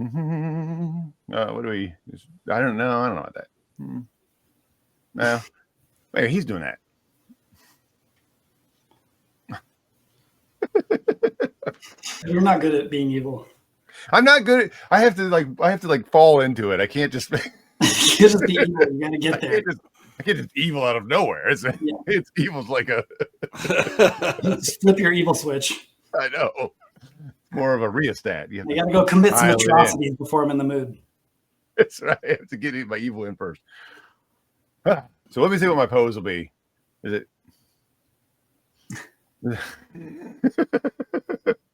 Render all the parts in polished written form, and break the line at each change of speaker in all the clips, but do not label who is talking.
What do we? I don't know. I don't know about that. No, maybe he's doing that.
You're not good at being evil.
I'm not good at. I have to fall into it. I can't just.
You can't just be evil. You got to get there.
I can't just evil out of nowhere. It's evil's like a.
Just flip your evil switch.
I know. More of a rheostat.
You got to go commit some atrocities before I'm in the mood.
That's right. I have to get my evil in first. So let me see what my pose will be. Is it?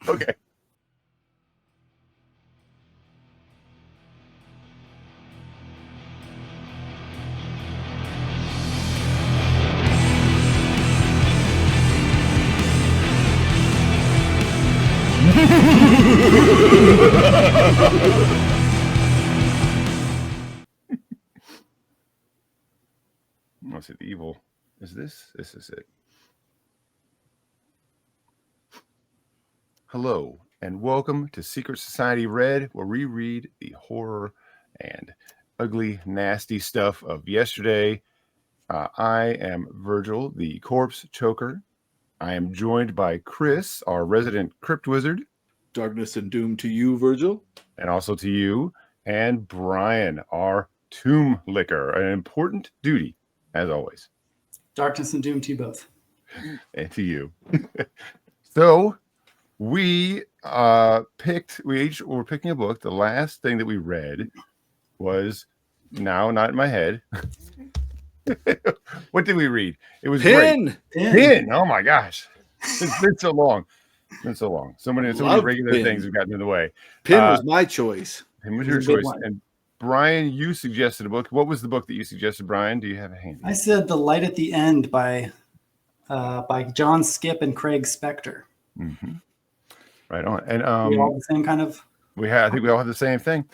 Okay. Let's see, the evil. Is this? This is it. Hello, and welcome to Secret Society REaD, where we read the horror and ugly, nasty stuff of yesterday. I am Virgil, the corpse choker. I am joined by Chris, our resident crypt wizard.
Darkness and doom to you, Virgil.
And also to you. And Bryan, our tomb licker, an important duty, as always.
Darkness and doom to you both.
And to you. So we were picking a book. The last thing that we read was now not in my head. What did we read? It was
Pin.
Pin. Oh my gosh. It's been so long. So many regular things have gotten in the way.
Pin was my choice.
Pin was your choice. And Bryan, you suggested a book. What was the book that you suggested, Bryan? Do you have a handy?
I said The Light at the End by John Skipp and Craig Spector.
Mm-hmm. Right on. And
we all the same kind of.
I think we all have the same thing.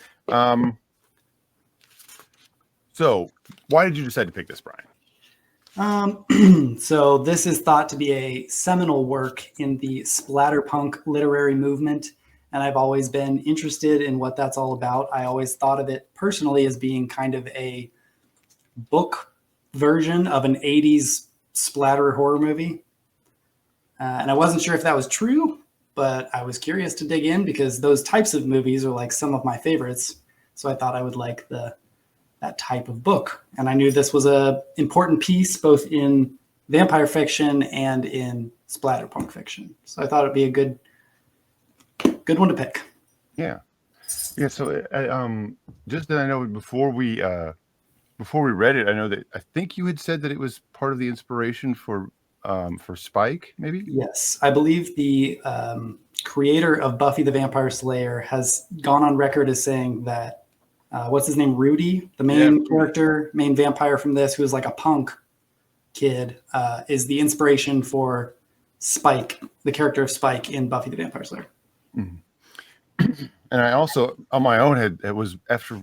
So why did you decide to pick this, Bryan?
So this is thought to be a seminal work in the splatterpunk literary movement, and I've always been interested in what that's all about. I always thought of it personally as being kind of a book version of an 80s splatter horror movie. And I wasn't sure if that was true, but I was curious to dig in because those types of movies are like some of my favorites. So I thought I would like that type of book. And I knew this was a important piece both in vampire fiction and in splatterpunk fiction. So I thought it'd be a good one to pick.
Yeah. So just that I know before we read it, I know that I think you had said that it was part of the inspiration for Spike, maybe.
Yes, I believe the creator of Buffy the Vampire Slayer has gone on record as saying that what's his name, Rudy, the main character, main vampire from this, who is like a punk kid, is the inspiration for Spike, the character of Spike in Buffy the Vampire Slayer.
Mm-hmm. And I also, on my own, it was after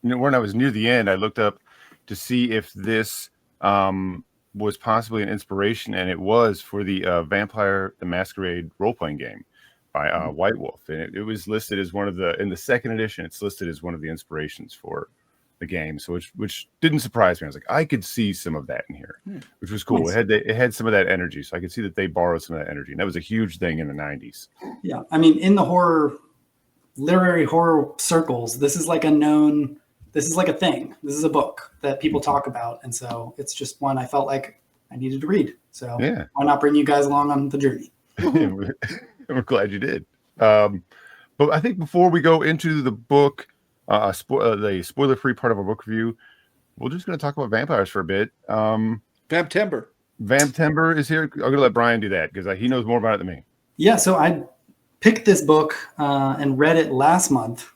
when I was near the end, I looked up to see if this was possibly an inspiration, and it was for the Vampire the Masquerade role-playing game by White Wolf, and it was listed as one of in the second edition. It's listed as one of the inspirations for the game, so which didn't surprise me. I was like, I could see some of that in here, which was cool. Nice. It had some of that energy, so I could see that they borrowed some of that energy, and that was a huge thing in the 90s.
Yeah, I mean, in the literary horror circles, this is like a thing. This is a book that people talk about, and so it's just one I felt like I needed to read. So why not bring you guys along on the journey?
We're glad you did. But I think before we go into the book, the spoiler-free part of our book review, we're just going to talk about vampires for a bit.
Vamptember
is here. I'm going to let Bryan do that because he knows more about it than me.
Yeah, so I picked this book and read it last month,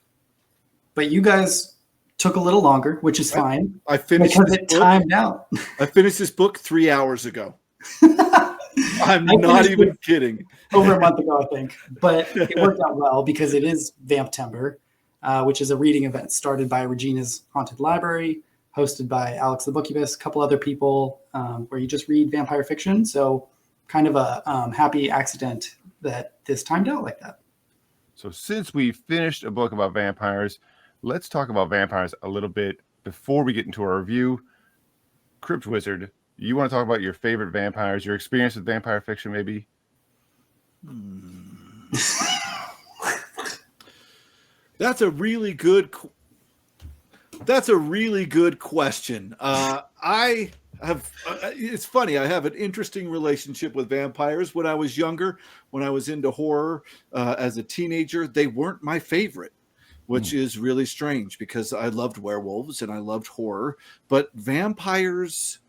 but you guys took a little longer, which is fine.
I finished
because it timed out.
I finished this book 3 hours ago. I'm not even kidding.
Over a month ago, I think. But it worked out well because it is Vamptember, which is a reading event started by Regina's Haunted Library, hosted by Alex the Bookubus, a couple other people, where you just read vampire fiction. So kind of a happy accident that this timed out like that.
So since we finished a book about vampires, let's talk about vampires a little bit before we get into our review. Crypt Wizard, you want to talk about your favorite vampires, your experience with vampire fiction, maybe?
That's a really good question. I have it's funny, I have an interesting relationship with vampires. When I was younger, when I was into horror as a teenager, they weren't my favorite, which is really strange because I loved werewolves and I loved horror, but vampires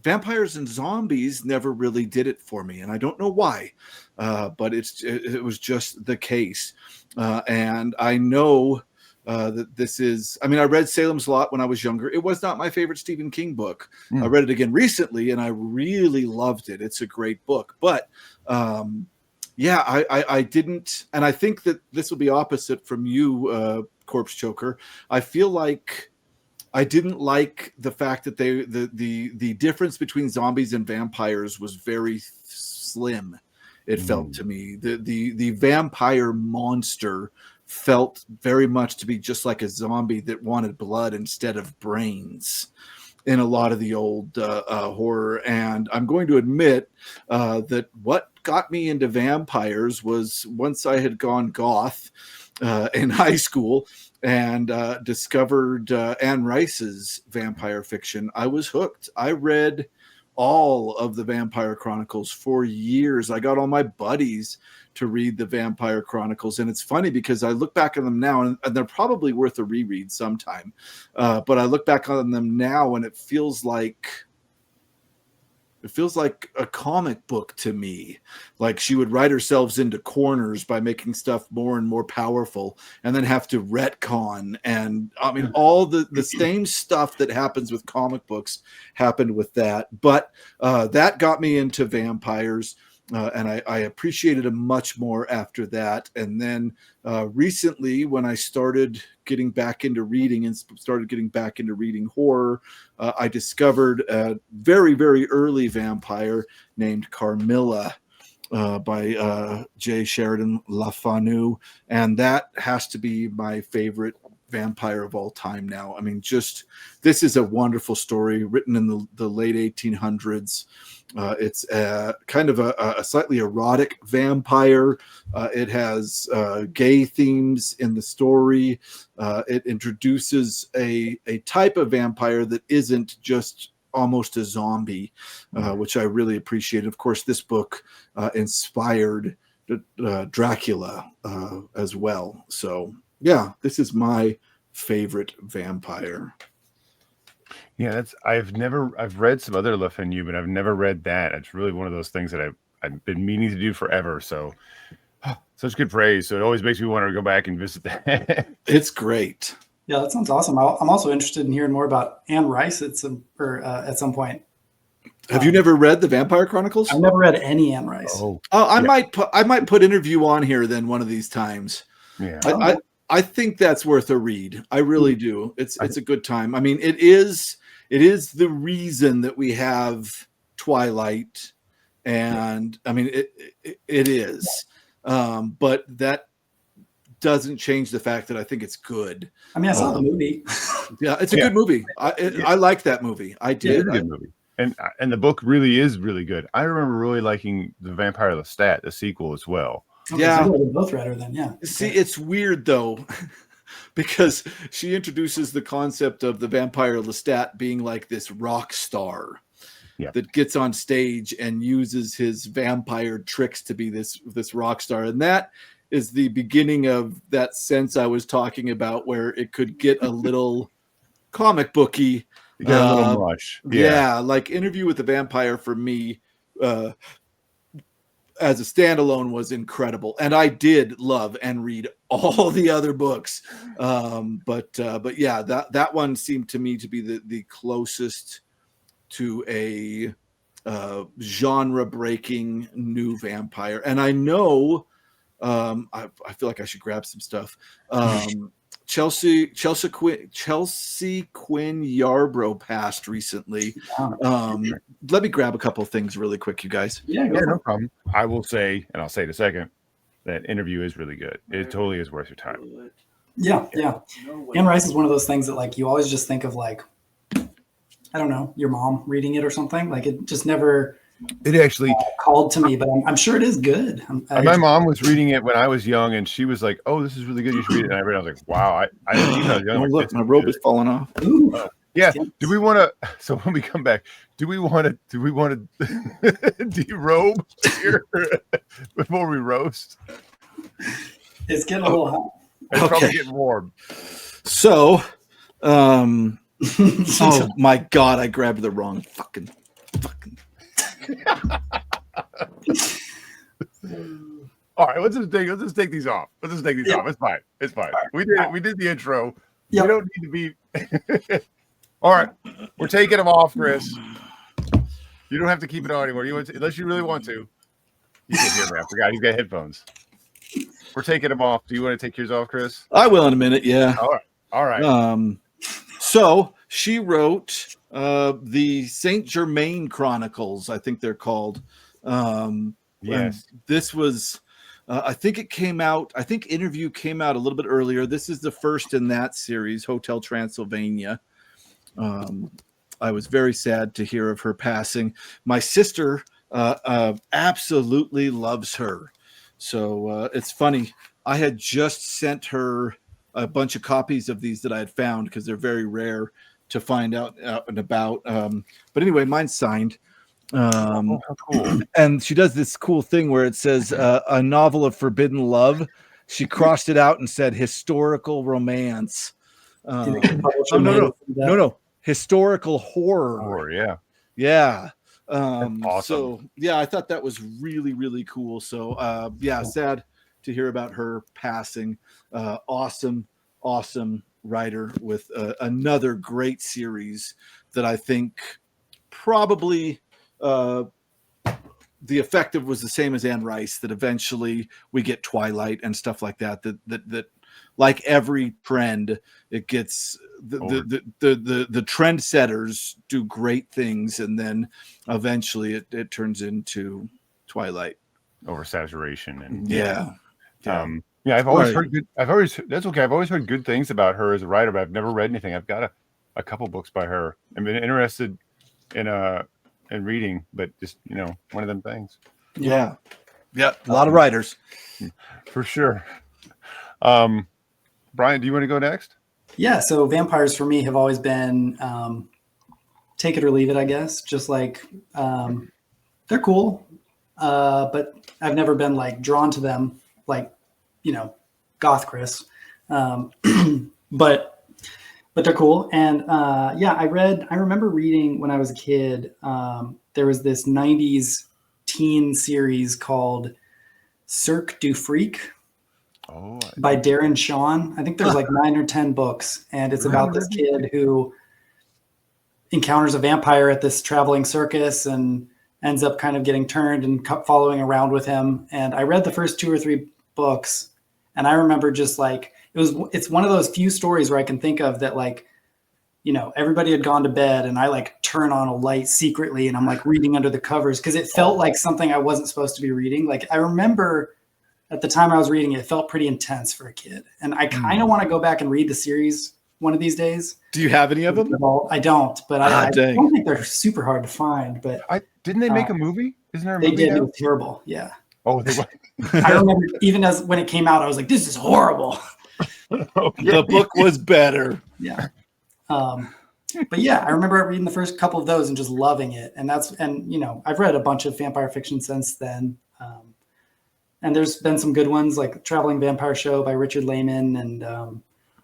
and zombies never really did it for me, and I don't know why, but it was just the case. And I know that this is, I mean, I read Salem's Lot when I was younger. It was not my favorite Stephen King book. I read it again recently, and I really loved it. It's a great book. But yeah, I didn't, and I think that this will be opposite from you, Corpse Choker. I feel like I didn't like the fact that the difference between zombies and vampires was very slim. It felt to me the vampire monster felt very much to be just like a zombie that wanted blood instead of brains in a lot of the old horror. And I'm going to admit that what got me into vampires was once I had gone goth in high school and discovered Anne Rice's vampire fiction. I was hooked. I read all of the Vampire Chronicles for years. I got all my buddies to read the Vampire Chronicles, and it's funny because I look back on them now, and they're probably worth a reread sometime. But I look back on them now, and it feels like a comic book to me. Like she would write herself into corners by making stuff more and more powerful and then have to retcon. And I mean, all the same stuff that happens with comic books happened with that. But that got me into vampires. And I appreciated them much more after that. And then recently, when I started getting back into reading and started getting back into reading horror, I discovered a very, very early vampire named Carmilla by J. Sheridan LaFanu. And that has to be my favorite vampire of all time now. I mean, this is a wonderful story written in the late 1800s. It's kind of a slightly erotic vampire. It has gay themes in the story. It introduces a type of vampire that isn't just almost a zombie, which I really appreciate. Of course, this book inspired Dracula as well. So yeah, this is my favorite vampire.
Yeah, I've read some other Le Fanu, but I've never read that. It's really one of those things that I've been meaning to do forever. So such good praise. So it always makes me want to go back and visit that.
It's great.
Yeah, that sounds awesome. I'm also interested in hearing more about Anne Rice at some point.
Have you never read the Vampire Chronicles?
I've never read any Anne Rice.
I might put interview on here then one of these times.
Yeah.
I think that's worth a read. I really do. It's a good time. I mean, it is the reason that we have Twilight, and I mean it is. But that doesn't change the fact that I think it's good.
I mean, I saw the movie.
Yeah, it's a good movie. I like that movie. I did.
It's a good movie. And the book really is really good. I remember really liking The Vampire Lestat, the sequel as well.
Okay,
Yeah,
so we both read her then. Yeah.
See, it's weird though, because she introduces the concept of the vampire Lestat being like this rock star that gets on stage and uses his vampire tricks to be this rock star, and that is the beginning of that sense I was talking about, where it could get a little comic booky.
You got a little much.
Yeah, like Interview with the Vampire for me. As a standalone was incredible, and I did love and read all the other books, but yeah, that one seemed to me to be the closest to a genre breaking new vampire. And I know I feel like I should grab some stuff. Chelsea Quinn Yarbrough passed recently. Let me grab a couple of things really quick, you guys.
Yeah,
no problem. I will say, and I'll say it in a second, that interview is really good. It totally is worth your time.
Yeah. Anne Rice is one of those things that like you always just think of like, I don't know, your mom reading it or something. Like it just never
It actually
called to me, but I'm sure it is good.
my mom was reading it when I was young, and she was like, "Oh, this is really good. You should read it." And I read it. I was like, "Wow!" I even when I was young.
Oh,
Like,
look, my robe is falling off.
Ooh,
yeah. Do we want to? So when we come back, do we want to derobe here before we roast?
it's getting a little hot.
It's probably getting warm.
So, oh my God, I grabbed the wrong fucking.
All right, let's just take these off. Let's just take these off. It's fine. It's fine. We did the intro.
Yep.
We don't need to be. All right, we're taking them off, Chris. You don't have to keep it on anymore. Unless you really want to. You can hear me. I forgot he's got headphones. We're taking them off. Do you want to take yours off, Chris?
I will in a minute. Yeah.
All right.
So she wrote the Saint Germain Chronicles, I think they're called.
Yes.
This was, I think it came out, I think Interview came out a little bit earlier. This is the first in that series, Hotel Transylvania. I was very sad to hear of her passing. My sister absolutely loves her. So it's funny. I had just sent her a bunch of copies of these that I had found because they're very rare to find out and about. But anyway, mine's signed.
How cool.
And she does this cool thing where it says a novel of forbidden love. She crossed it out and said historical romance. No. Historical horror. Yeah.
Awesome.
So yeah, I thought that was really, really cool. So yeah, sad to hear about her passing. Awesome writer with another great series that I think probably the effective was the same as Anne Rice, that eventually we get Twilight and stuff like that like every trend, it gets the trend setters do great things, and then eventually it turns into Twilight.
Oversaturation and I've always heard good. That's okay. I've always heard good things about her as a writer, but I've never read anything. I've got a couple books by her. I've been interested in reading, but just one of them things.
Yeah, a lot of writers
for sure. Bryan, do you want to go next?
Yeah, so vampires for me have always been take it or leave it, I guess. Just like they're cool, but I've never been like drawn to them like goth Chris. But they're cool. And I remember reading when I was a kid, there was this 90s teen series called Cirque du Freak. By Darren Shawn. I think there's like 9 or 10 books, and it's about this kid who encounters a vampire at this traveling circus and ends up kind of getting turned and following around with him. And I read the first 2 or 3 books, and I remember just like it's one of those few stories where I can think of that, like, everybody had gone to bed and I like turn on a light secretly and I'm like reading under the covers because it felt like something I wasn't supposed to be reading. Like I remember at the time I was reading it, it felt pretty intense for a kid. And I kind of want to go back and read the series one of these days.
Do you have any of them?
I don't, but I don't think they're super hard to find. But
didn't they make a movie? Isn't there a movie?
They did.
Now?
It was terrible. Yeah.
Oh, they
I remember even when it came out, I was like, this is horrible.
The book was better.
Yeah. But yeah, I remember reading the first couple of those and just loving it. And I've read a bunch of vampire fiction since then. And there's been some good ones like Traveling Vampire Show by Richard Lehman. And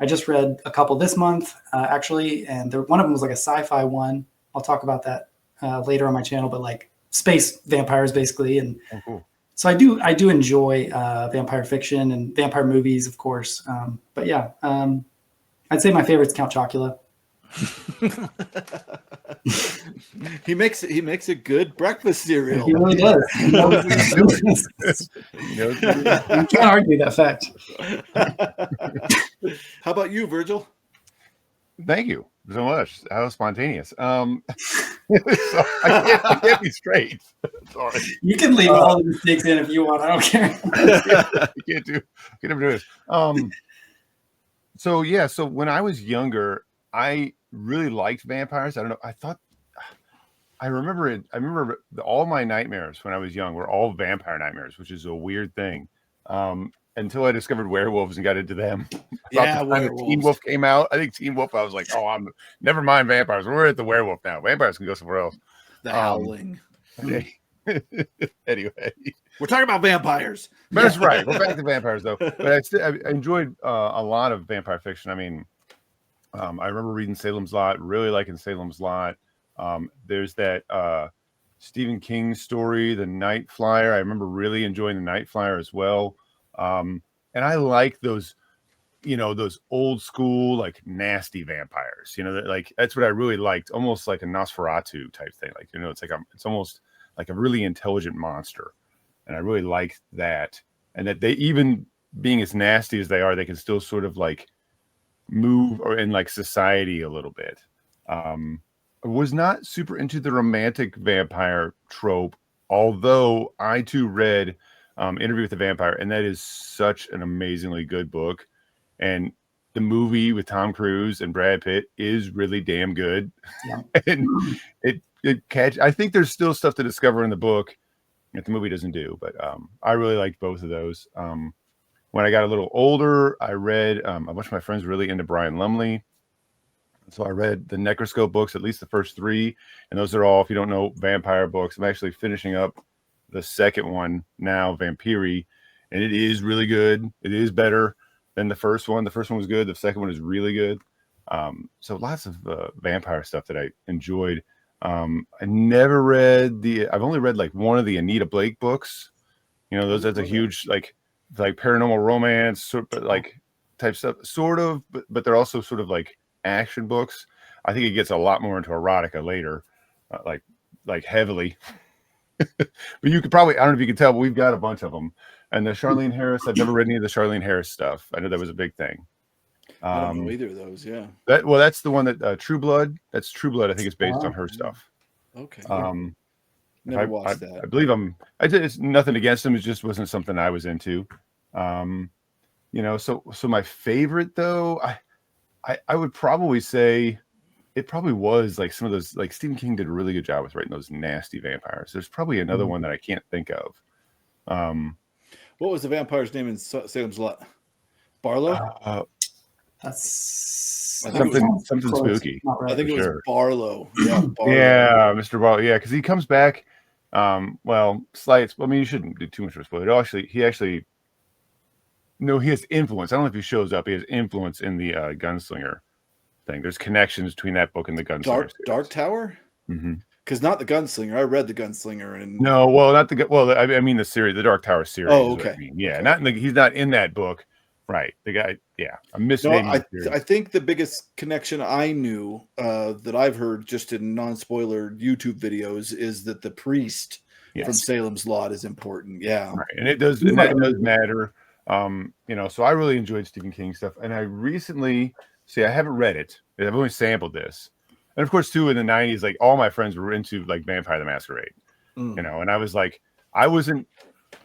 I just read a couple this month, actually. And one of them was like a sci-fi one. I'll talk about that later on my channel, but like space vampires basically. And
cool.
So I do enjoy vampire fiction and vampire movies, of course. But yeah, I'd say my favorite's Count Chocula.
He makes a good breakfast cereal.
He really does. You can't argue that fact.
How about you, Virgil?
Thank you. so much. How spontaneous. So I can't be straight. Sorry.
You can leave all the mistakes in if you want. I don't care.
I can't ever do this. So yeah, so when I was younger, I really liked vampires. I don't know. I remember it. I remember all my nightmares when I was young were all vampire nightmares, which is a weird thing. Until I discovered werewolves and got into them.
Yeah,
About the time that Teen
werewolves.
Wolf came out, I think Teen Wolf, I was like, oh, I'm never mind vampires. We're at the werewolf now. Vampires can go somewhere else.
The Howling.
Anyway,
We're talking about vampires.
that's right. We're back to vampires though. But I enjoyed a lot of vampire fiction. I mean, I remember reading Salem's Lot, really liking Salem's Lot. There's that Stephen King story, The Night Flyer. I remember really enjoying The Night Flyer as well. And I like those, those old school, like nasty vampires, like that's what I really liked. Almost like a Nosferatu type thing. Like, it's almost like a really intelligent monster. And I really liked that. And that they, even being as nasty as they are, they can still sort of like move or in like society a little bit. I was not super into the romantic vampire trope, although I too read Interview with the Vampire, and that is such an amazingly good book. And the movie with Tom Cruise and Brad Pitt is really damn good.
Yeah.
And I think there's still stuff to discover in the book that the movie doesn't do, but I really liked both of those. When I got a little older, I read a bunch of my friends really into Brian Lumley. So I read the Necroscope books, at least the first 3. And those are all, if you don't know, vampire books. I'm actually finishing up the second one now, Vampiri. And it is really good. It is better than the first one. The first one was good. The second one is really good. So lots of vampire stuff that I enjoyed. I never read I've only read like one of the Anita Blake books. That's a huge, like paranormal romance, like type stuff, sort of, but they're also sort of like action books. I think it gets a lot more into erotica later, like heavily. But you could probably, I don't know if you can tell, but we've got a bunch of them. And the Charlene Harris, I've never read any of the Charlene Harris stuff. I know that was a big thing.
I don't know either of those. Yeah.
That's the one that True Blood. That's True Blood. I think it's based on her stuff.
Okay.
Never
watched that.
I believe it's nothing against them. It just wasn't something I was into. So my favorite though, I would probably say it probably was like some of those, like Stephen King did a really good job with writing those nasty vampires. There's probably another one that I can't think of.
What was the vampire's name in Salem's Lot? Barlow?
That's
something spooky.
Right. I think it was
sure.
Barlow. Yeah, Barlow.
Yeah, Mr. Barlow. Yeah, because he comes back. Slight. I mean, you shouldn't do too much of a spoiler. He has influence. I don't know if he shows up. He has influence in the Gunslinger thing. There's connections between that book and the Gunslinger.
Dark Tower?
Mm-hmm.
Because not the Gunslinger. I read the Gunslinger. And
no, well, not the. Well, I mean the series, the Dark Tower series.
Oh, okay.
Yeah,
okay.
he's not in that book, right? The guy. Yeah, I'm missing.
No, I think the biggest connection I knew that I've heard just in non-spoiler YouTube videos is that the priest from Salem's Lot is important. Yeah,
right. And it does. And that does matter. So I really enjoyed Stephen King stuff, and I recently I haven't read it. I've only sampled this. And of course, too, in the 90s, like all my friends were into like Vampire the Masquerade, and I was like, I wasn't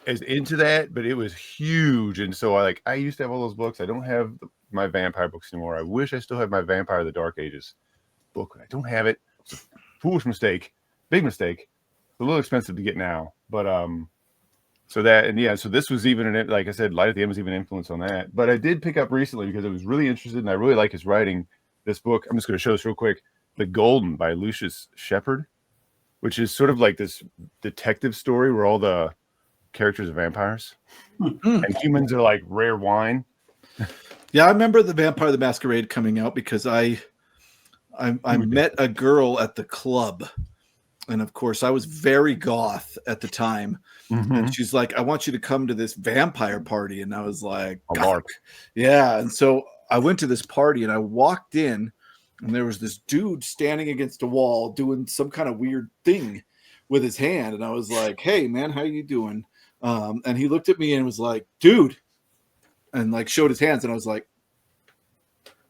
as into that, but it was huge. And so I used to have all those books. I don't have my vampire books anymore. I wish I still had my Vampire of the Dark Ages book. I don't have it. It's a foolish mistake, big mistake. It's a little expensive to get now, but so this was even, like I said, Light at the End was even an influence on that. But I did pick up recently because I was really interested and I really like his writing. This book, I'm just going to show this real quick. The Golden by Lucius Shepard, which is sort of like this detective story where all the characters are vampires and humans are like rare wine.
Yeah, I remember the Vampire the Masquerade coming out because I met a girl at the club. And of course, I was very goth at the time. Mm-hmm. And she's like, I want you to come to this vampire party. And I was like, yeah. And so I went to this party and I walked in and there was this dude standing against a wall doing some kind of weird thing with his hand. And I was like, hey, man, how you doing? And he looked at me and was like, dude, and like showed his hands. And I was like,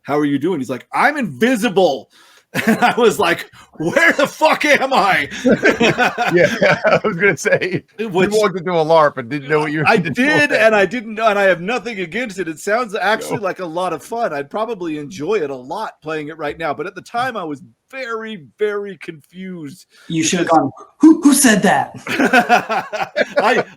how are you doing? He's like, I'm invisible. And I was like, where the fuck am I?
Yeah, I was gonna say you walked into a LARP and didn't know what you were.
I did, and I didn't know, and I have nothing against it. It sounds actually
No.
like a lot of fun. I'd probably enjoy it a lot playing it right now, but at the time I was very, very confused.
You should have gone, who said that?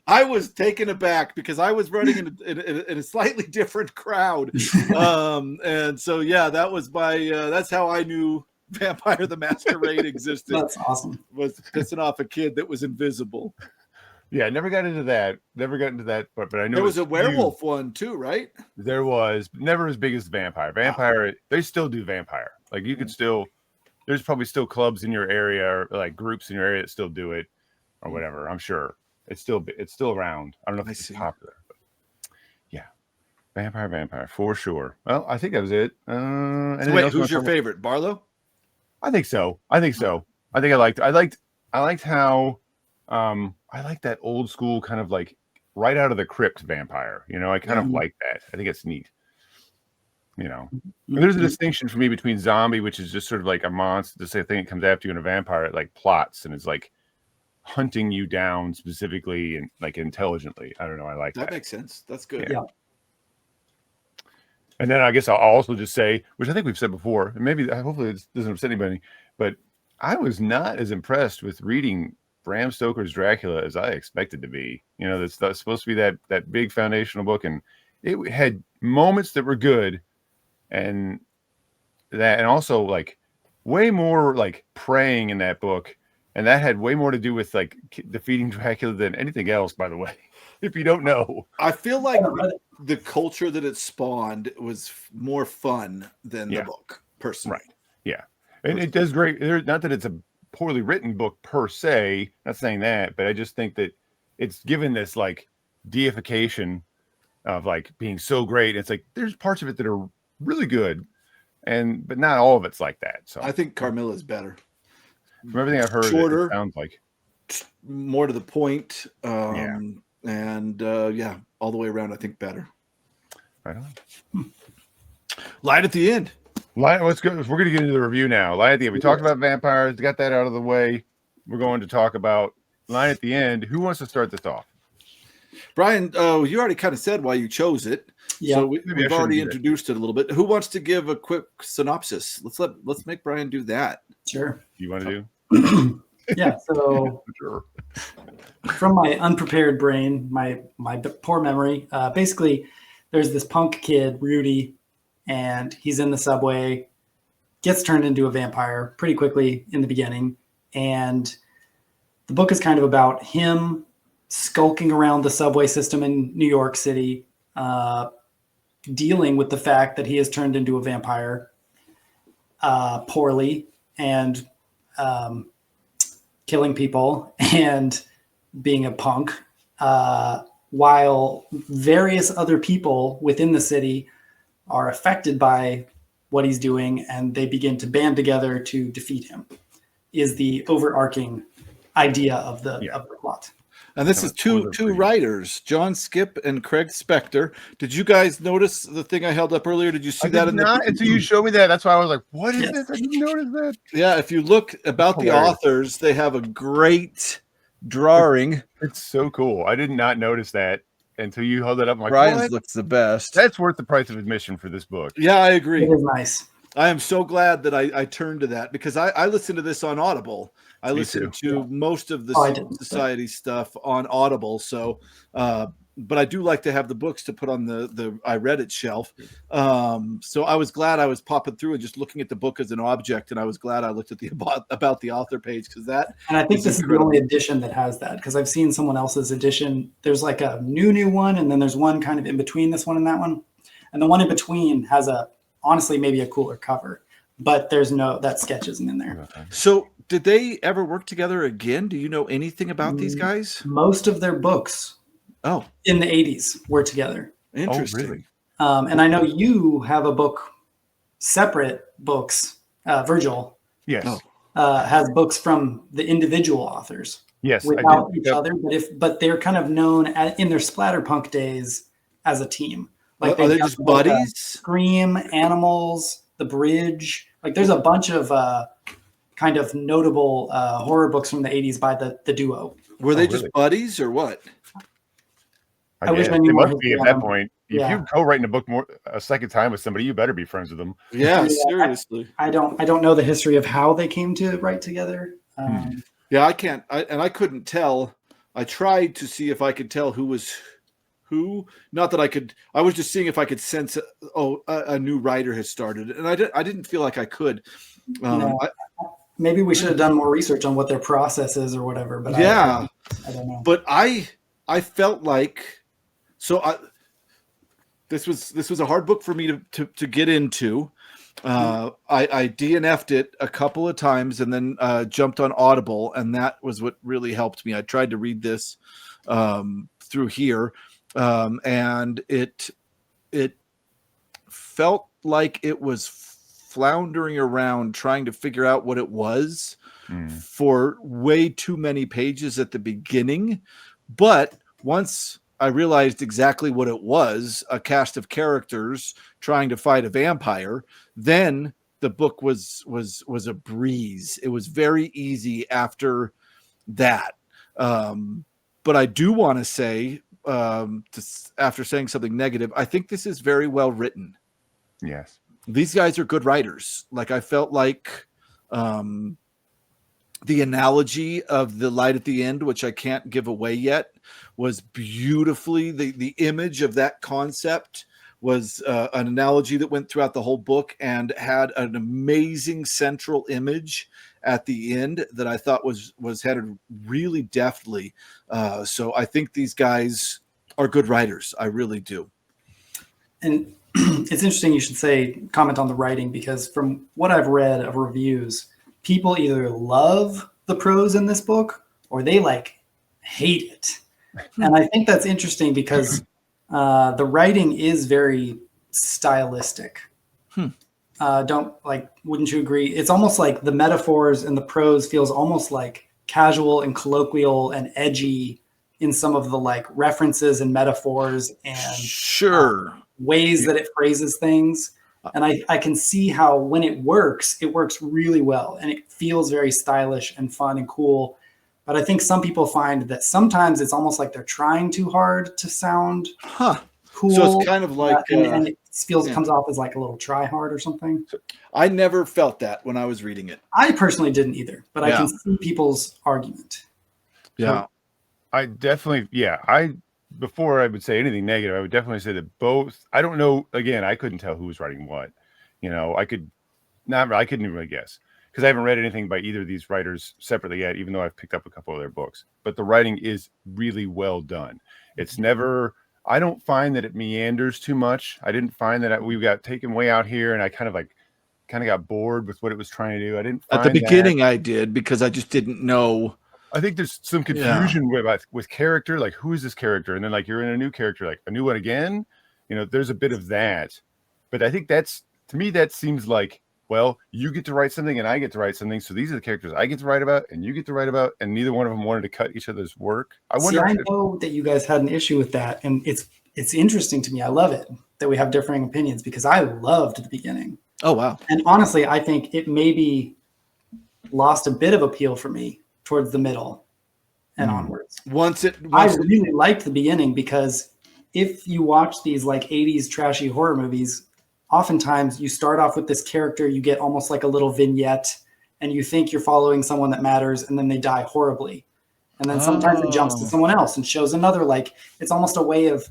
I was taken aback because I was running in a slightly different crowd. And so, yeah, that was that's how I knew Vampire the Masquerade existed.
That's awesome.
Was pissing off a kid that was invisible.
Yeah, I never got into that. But I know
There was a werewolf one too, right?
There was, but never as big as Vampire. Vampire, they still do Vampire. Like you could still, there's probably still clubs in your area or like groups in your area that still do it or whatever. I'm sure it's still around. I don't know if it's popular, but yeah, Vampire for sure. Well, I think that was it.
So wait, who's your favorite? Barlow?
I think so. I think I liked how I like that old school kind of like right out of the crypt vampire. You know, I kind of like that. I think it's neat. You know, there's a distinction for me between zombie, which is just sort of like a monster, just a thing that comes after you, and a vampire it like plots and is like hunting you down specifically and like intelligently. I don't know. I like that.
That makes sense. That's good.
Yeah.
And then I guess I'll also just say, which I think we've said before, and maybe hopefully it doesn't upset anybody, but I was not as impressed with reading Bram Stoker's Dracula as I expected to be. You know, that's supposed to be that big foundational book, and it had moments that were good, and also like way more like praying in that book, and that had way more to do with like defeating Dracula than anything else. By the way, if you don't know,
I feel like the culture that it spawned was more fun than the book, personally.
Right? Yeah, and it does great. Not that it's a poorly written book per se, not saying that, but I just think that it's given this like deification of like being so great. It's like there's parts of it that are really good, but not all of it's like that. So
I think Carmilla's better.
From everything I've heard,
shorter,
it sounds like
more to the point. And all the way around, I think better.
Right on.
Light at the end.
Let's go. We're going to get into the review now. Light at the end. We talked about vampires. Got that out of the way. We're going to talk about Line at the End. Who wants to start this off?
Brian, you already kind of said why you chose it.
Yeah.
So we've already introduced it a little bit. Who wants to give a quick synopsis? Let's make Brian do that.
Sure.
Do you want to do?
Yeah. So
Sure.
From my unprepared brain, my poor memory, basically there's this punk kid, Rudy, and he's in the subway, gets turned into a vampire pretty quickly in the beginning. And the book is kind of about him skulking around the subway system in New York City, dealing with the fact that he has turned into a vampire poorly and killing people and being a punk, while various other people within the city are affected by what he's doing, and they begin to band together to defeat him, is the overarching idea of the plot.
And this is two writers, John Skipp and Craig Spector. Did you guys notice the thing I held up earlier? Did you see that?
Until you showed me that. That's why I was like, what is this? I didn't notice that.
Yeah, if you look about the authors, they have a great drawing.
It's so cool. I did not notice that until you held it up. I'm like,
Brian's looks the best.
That's worth the price of admission for this book.
Yeah, I agree.
It is nice.
I am so glad that I turned to that because I listened to this on Audible. I listened to most of the Society stuff on Audible. So, but I do like to have the books to put on the I read it shelf. So I was glad I was popping through and just looking at the book as an object. And I was glad I looked at the about the author page because that.
And I think this is the only edition that has that because I've seen someone else's edition. There's like a new one, and then there's one kind of in between this one and that one, and the one in between has honestly maybe a cooler cover, but that sketch isn't in there.
So did they ever work together again? Do you know anything about these guys?
Most of their books in the 80s were together.
Interesting.
Oh, really?
And I know you have a book, separate books, Virgil.
Yes.
Has books from the individual authors.
Yes.
Without each other, but they're kind of known in their splatterpunk days as a team. Like
Are
they've
they
got
just
like,
buddies?
Scream, Animals, The Bridge. Like there's a bunch of kind of notable horror books from the 80s by the duo.
Were they
really?
just buddies or what?
I wish
guess
I knew
they
more
must be
history
at
on
that
them.
point. If
Yeah.
you co-writing a book a second time with somebody, you better be friends with them.
Yeah,
Yeah,
seriously.
I don't know the history of how they came to write together.
Yeah, I can't. I couldn't tell. I tried to see if I could tell who was who. Not that I could. I was just seeing if I could sense. A new writer has started, and I didn't feel like I could.
No, maybe we should have done more research on what their process is or whatever. But
Yeah,
I don't know.
but I felt like this was a hard book for me to get into. I DNF'd it a couple of times and then jumped on Audible, and that was what really helped me. I tried to read this through here, and it felt like it was floundering around trying to figure out what it was for way too many pages at the beginning. But once I realized exactly what it was, a cast of characters trying to fight a vampire, then the book was a breeze. It was very easy after that. But I do want to say, after saying something negative, I think this is very well written.
Yes.
These guys are good writers. Like I felt like the analogy of the light at the end, which I can't give away yet, was beautifully, the image of that concept was an analogy that went throughout the whole book and had an amazing central image at the end that I thought was headed really deftly. So I think these guys are good writers. I really do.
And it's interesting you should comment on the writing, because from what I've read of reviews, people either love the prose in this book or they hate it. And I think that's interesting because the writing is very stylistic. Wouldn't you agree? It's almost like the metaphors and the prose feels almost like casual and colloquial and edgy in some of the references and metaphors and
sure
ways that it phrases things. And I can see how when it works really well and it feels very stylish and fun and cool. But I think some people find that sometimes it's almost like they're trying too hard to sound cool.
So it's kind of like,
and it comes off as like a little try hard or something.
I never felt that when I was reading it.
I personally didn't either, but I can see people's argument.
Yeah.
I definitely, before I would say anything negative, I would definitely say that both, I don't know, again, I couldn't tell who was writing what. I couldn't even really guess, because I haven't read anything by either of these writers separately yet, even though I've picked up a couple of their books. But the writing is really well done. It's never, I don't find that it meanders too much. I didn't find that we got taken way out here and I kind of got bored with what it was trying to do. I didn't find
at the beginning I did, because I just didn't know.
I think there's some confusion with character, like who is this character? And then you're in a new character, like a new one again. There's a bit of that. But I think to me, that seems like, well, you get to write something and I get to write something. So these are the characters I get to write about and you get to write about, and neither one of them wanted to cut each other's work. I
know that you guys had an issue with that. And it's interesting to me. I love it that we have differing opinions, because I loved the beginning.
Oh, wow.
And honestly, I think it maybe lost a bit of appeal for me towards the middle and onwards. I really liked the beginning, because if you watch these 80s trashy horror movies, oftentimes you start off with this character, you get almost like a little vignette, and you think you're following someone that matters, and then they die horribly. And then sometimes it jumps to someone else and shows another, it's almost a way of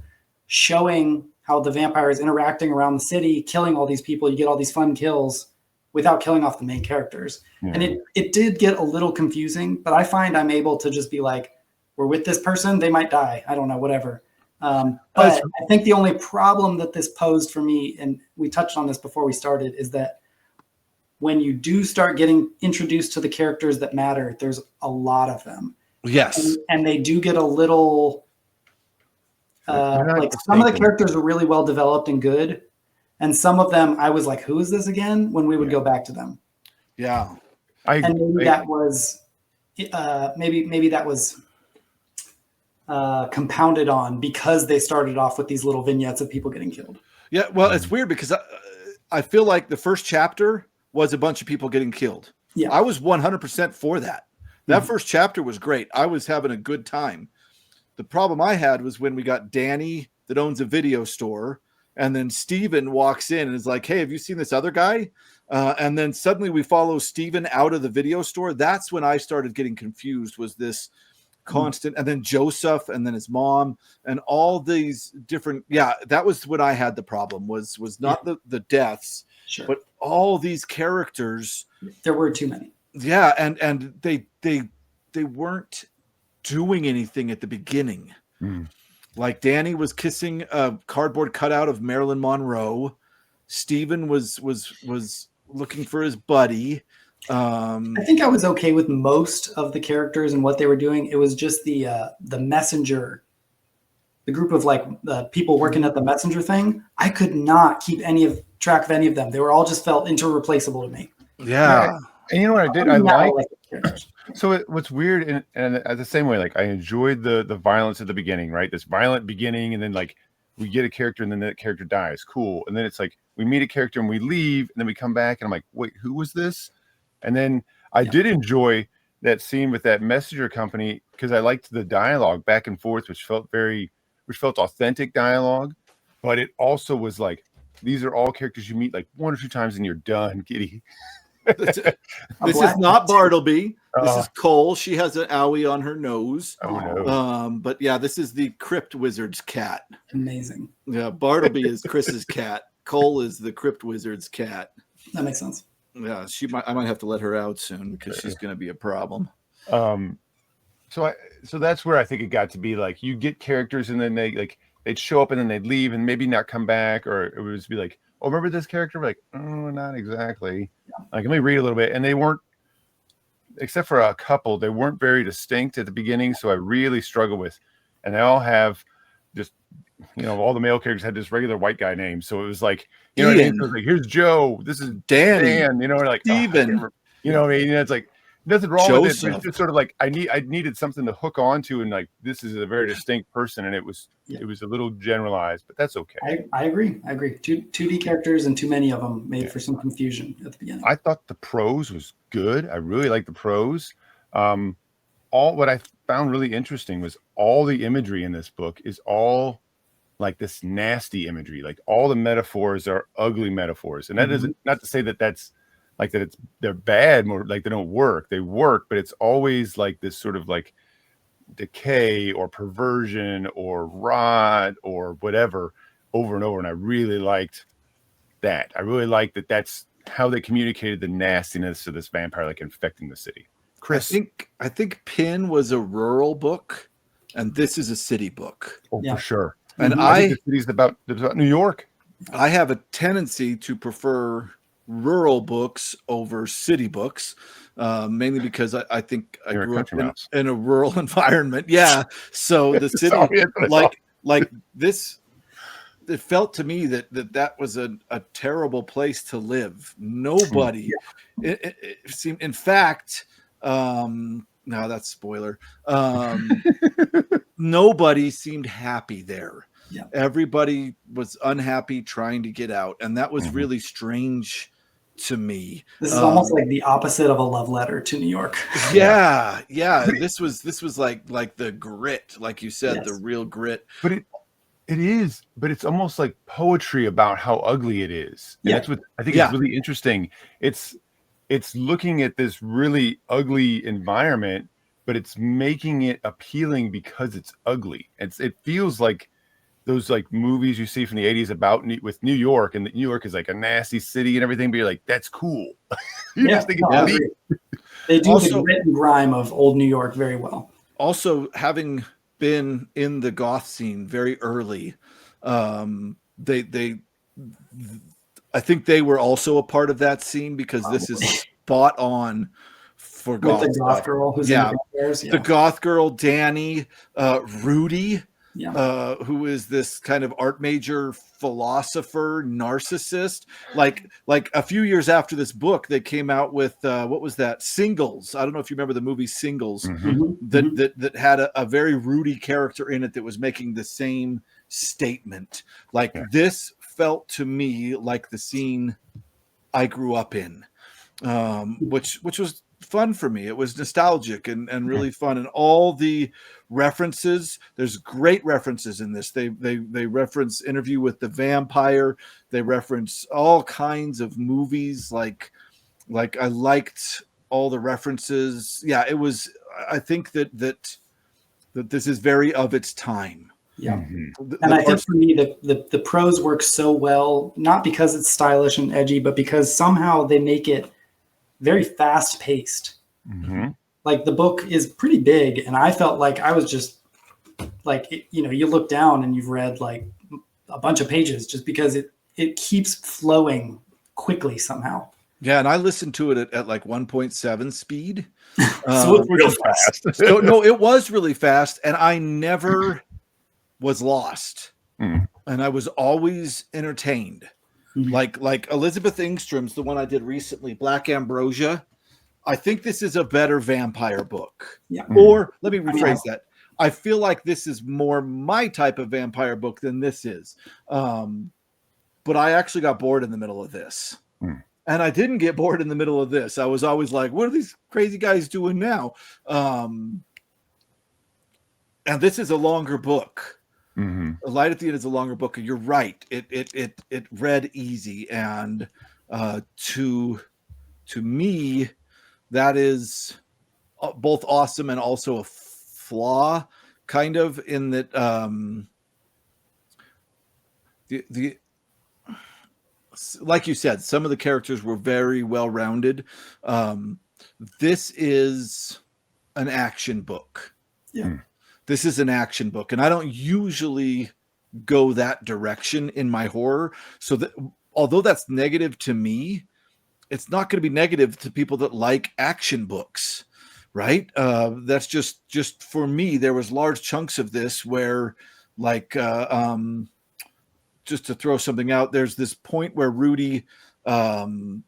showing how the vampire is interacting around the city, killing all these people. You get all these fun kills without killing off the main characters. Yeah. And it did get a little confusing, but I find I'm able to just be like, we're with this person, they might die. I don't know, whatever. But I think the only problem that this posed for me, and we touched on this before we started, is that when you do start getting introduced to the characters that matter, there's a lot of them.
Yes.
And they do get a little, some of the characters are really well developed and good. And some of them, I was like, who is this again? When we would go back to them.
Yeah.
Maybe that was compounded on because they started off with these little vignettes of people getting killed.
Yeah, well, it's weird because I feel like the first chapter was a bunch of people getting killed.
Yeah.
I was 100% for that. That first chapter was great. I was having a good time. The problem I had was when we got Danny that owns a video store, and then Steven walks in and is like, hey, have you seen this other guy? And then suddenly we follow Steven out of the video store. That's when I started getting confused, was this constant, and then Joseph, and then his mom, and all these different, that was when I had the problem, was not the deaths, but all these characters.
There were too many.
Yeah, and they weren't doing anything at the beginning. Like Danny was kissing a cardboard cutout of Marilyn Monroe. Steven was looking for his buddy. I
think I was okay with most of the characters and what they were doing. It was just the messenger, the group of like people working at the messenger thing. I could not keep track of any of them. They were all just felt interreplaceable to me.
Yeah.
And you know what I did? I liked so what's weird, and the same way, like I enjoyed the violence at the beginning, right? This violent beginning, and then like we get a character and then that character dies. Cool. And then it's like we meet a character and we leave, and then we come back and I'm like, wait, who was this? And then I did enjoy that scene with that messenger company because I liked the dialogue back and forth, which felt authentic dialogue, but it also was like, these are all characters you meet like one or two times and you're done, Giddy.
This is not Bartleby. This is Cole. She has an owie on her nose.
Oh no.
But yeah, this is the Crypt Wizard's cat.
Amazing.
Yeah, Bartleby is Chris's cat. Cole is the Crypt Wizard's cat.
That makes sense.
Yeah, I might have to let her out soon because she's going to be a problem.
So that's where I think it got to be like you get characters and then they'd show up and then they'd leave and maybe not come back, or it would just be like, oh, remember this character? We're like, oh, not exactly. Like, let me read a little bit. And they weren't, except for a couple, they weren't very distinct at the beginning. So I really struggle with, and they all have just, all the male characters had this regular white guy name. So it was like, what I mean? It was like, here's Joe. This is Dan, like
Steven.
What I mean? It's like, nothing wrong with it. But it's just sort of like, I needed something to hook on to. And like, this is a very distinct person. And it was a little generalized, but that's okay.
I agree. 2D characters and too many of them made for some confusion at the beginning.
I thought the prose was good. I really liked the prose. What I found really interesting was all the imagery in this book is all like this nasty imagery. Like all the metaphors are ugly metaphors. And that isn't not to say that that's like that they're bad, more like they don't work. They work, but it's always like this sort of like decay or perversion or rot or whatever over and over. And I really liked that. I really liked that that's how they communicated the nastiness of this vampire like infecting the city. Chris,
I think Pin was a rural book and this is a city book.
Oh, for sure.
And
I think the city's about New York.
I have a tendency to prefer rural books over city books, mainly because I think I grew up in a rural environment. Yeah. So the city, like this, it felt to me that was a terrible place to live. Nobody, it seemed, in fact, no, that's spoiler. Nobody seemed happy there.
Yeah.
Everybody was unhappy trying to get out. And that was really strange to me.
This is almost like the opposite of a love letter to New York.
Yeah. This was like the grit, like you said, the real grit.
But it is, but it's almost like poetry about how ugly it is. And that's what I think is really interesting. It's looking at this really ugly environment, but it's making it appealing because it's ugly. It feels like those like movies you see from the 80s about with New York, and New York is like a nasty city and everything, but you're like, that's cool. Just think
they do also, the grit and grime of old New York very well.
Also, having been in the goth scene very early, I think they were also a part of that scene because this is spot on for goth.
The goth girl who's in the
goth girl, Danny, Rudy. who is this kind of art major philosopher narcissist. Like a few years after this book, they came out with what was that? Singles. I don't know if you remember the movie Singles. That had a very Rudy character in it that was making the same statement. Like this felt to me like the scene I grew up in, which was fun for me. It was nostalgic and really fun, and all the references, there's great references in this. They reference Interview with the Vampire, they reference all kinds of movies, like I liked all the references. It was, I think that this is very of its time.
And I think for me the prose works so well, not because it's stylish and edgy, but because somehow they make it very fast paced. Like the book is pretty big, and I felt like I was just like, you look down and you've read like a bunch of pages just because it keeps flowing quickly somehow.
And I listened to it at like 1.7 speed.
So it's real fast.
No, it was really fast, and I never was lost, and I was always entertained. Like Elizabeth Engstrom's, the one I did recently, Black Ambrosia. I think this is a better vampire book. Or let me rephrase that. I feel like this is more my type of vampire book than this is. But I actually got bored in the middle of this. And I didn't get bored in the middle of this. I was always like, what are these crazy guys doing now? And this is a longer book. A Light at the End is a longer book, and you're right. It read easy, and to me, that is both awesome and also a flaw, kind of, in that the like you said, some of the characters were very well rounded. This is an action book. This is an action book, and I don't usually go that direction in my horror. So that although that's negative to me, it's not going to be negative to people that like action books, right? That's just for me. There was large chunks of this where, like, just to throw something out, there's this point where Rudy turns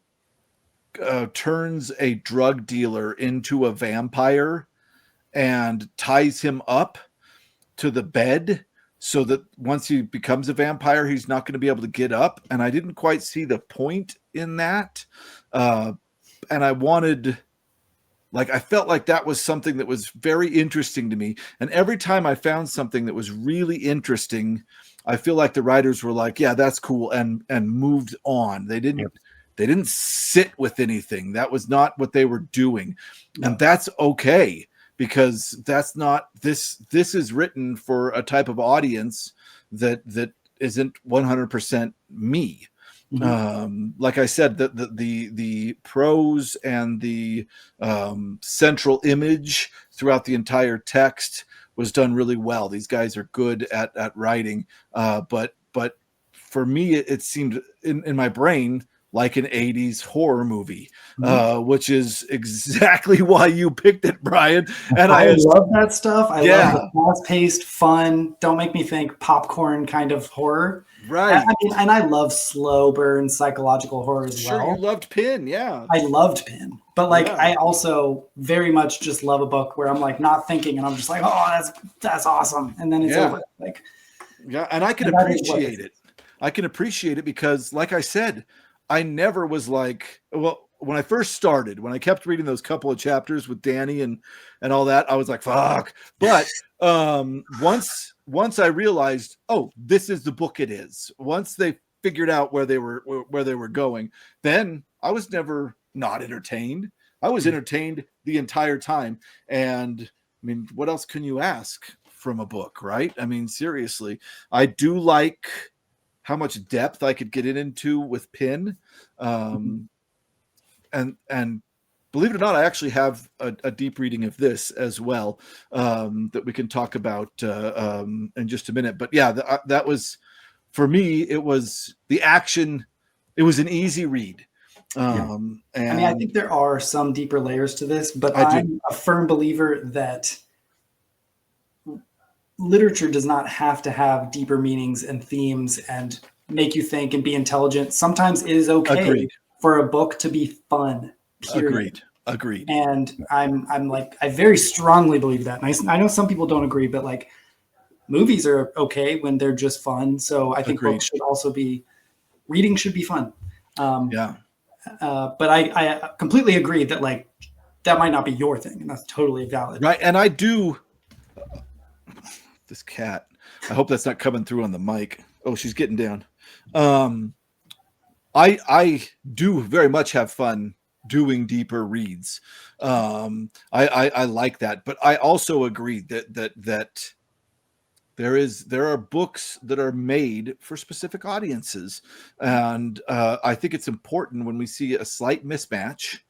a drug dealer into a vampire and ties him up to the bed so that once he becomes a vampire, he's not going to be able to get up. And I didn't quite see the point in that. And I wanted, like, I felt like that was something that was very interesting to me. And every time I found something that was really interesting, I feel like the writers were like, yeah, that's cool. And moved on. They didn't sit with anything. That was not what they were doing. And that's okay. Because that's not this is written for a type of audience that isn't 100% me. Like I said, the prose and the central image throughout the entire text was done really well. These guys are good at writing, but for me, it seemed in my brain like an 80s horror movie, which is exactly why you picked it, Bryan. And
I love that stuff. I love the fast-paced, fun, don't make me think popcorn kind of horror.
Right.
And I love slow burn psychological horror as well.
Sure, you loved Pin, yeah.
I loved Pin. But I also very much just love a book where I'm like not thinking and I'm just like, oh, that's awesome. And then it's over. Like,
and I can appreciate it. I can appreciate it because, like I said, I never was like, well, when I first started, when I kept reading those couple of chapters with Danny and all that, I was like, fuck. But once I realized, oh, this is the book it is. Once they figured out where they were going, then I was never not entertained. I was entertained the entire time. And I mean, what else can you ask from a book, right? I mean, seriously, I do like how much depth I could get into with Pin. And believe it or not, I actually have a deep reading of this as well, that we can talk about in just a minute. But yeah, that was, for me, it was the action. It was an easy read. And
I mean, I think there are some deeper layers to this, but I'm a firm believer that literature does not have to have deeper meanings and themes and make you think and be intelligent. Sometimes it is okay
Agreed.
for a book to be fun. Period.
Agreed.
And I'm like, I very strongly believe that. And I know some people don't agree, but like movies are okay when they're just fun. So I think
Agreed.
books should also be, reading should be fun.
Yeah.
But I completely agree that like that might not be your thing, and that's totally valid.
Right. And I do. This cat. I hope that's not coming through on the mic. Oh, she's getting down. I do very much have fun doing deeper reads. I like that, but I also agree that there are books that are made for specific audiences, and I think it's important when we see a slight mismatch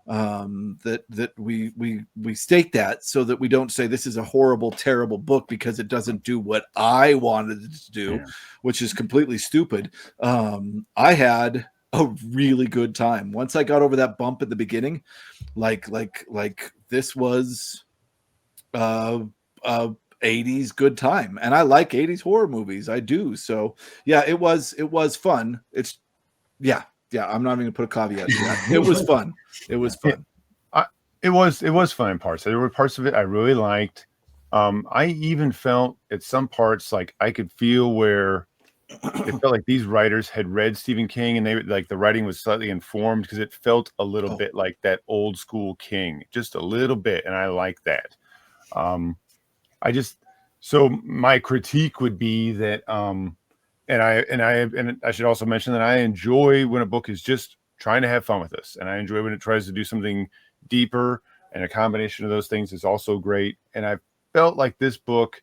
that we state that, so that we don't say this is a horrible, terrible book because it doesn't do what I wanted it to do, which is completely stupid. I had a really good time once I got over that bump at the beginning. Like this was 80s good time, and I like 80s horror movies. I do. So yeah, it was fun. It's I'm not even gonna put a caveat to that. It was fun. It was fun.
It was fun in parts. There were parts of it I really liked. I even felt at some parts like I could feel where it felt like these writers had read Stephen King, and they like the writing was slightly informed, because it felt a little bit like that old school King, just a little bit, and I like that. So my critique would be that, and I should also mention that I enjoy when a book is just trying to have fun with us, and I enjoy when it tries to do something deeper, and a combination of those things is also great. And I felt like this book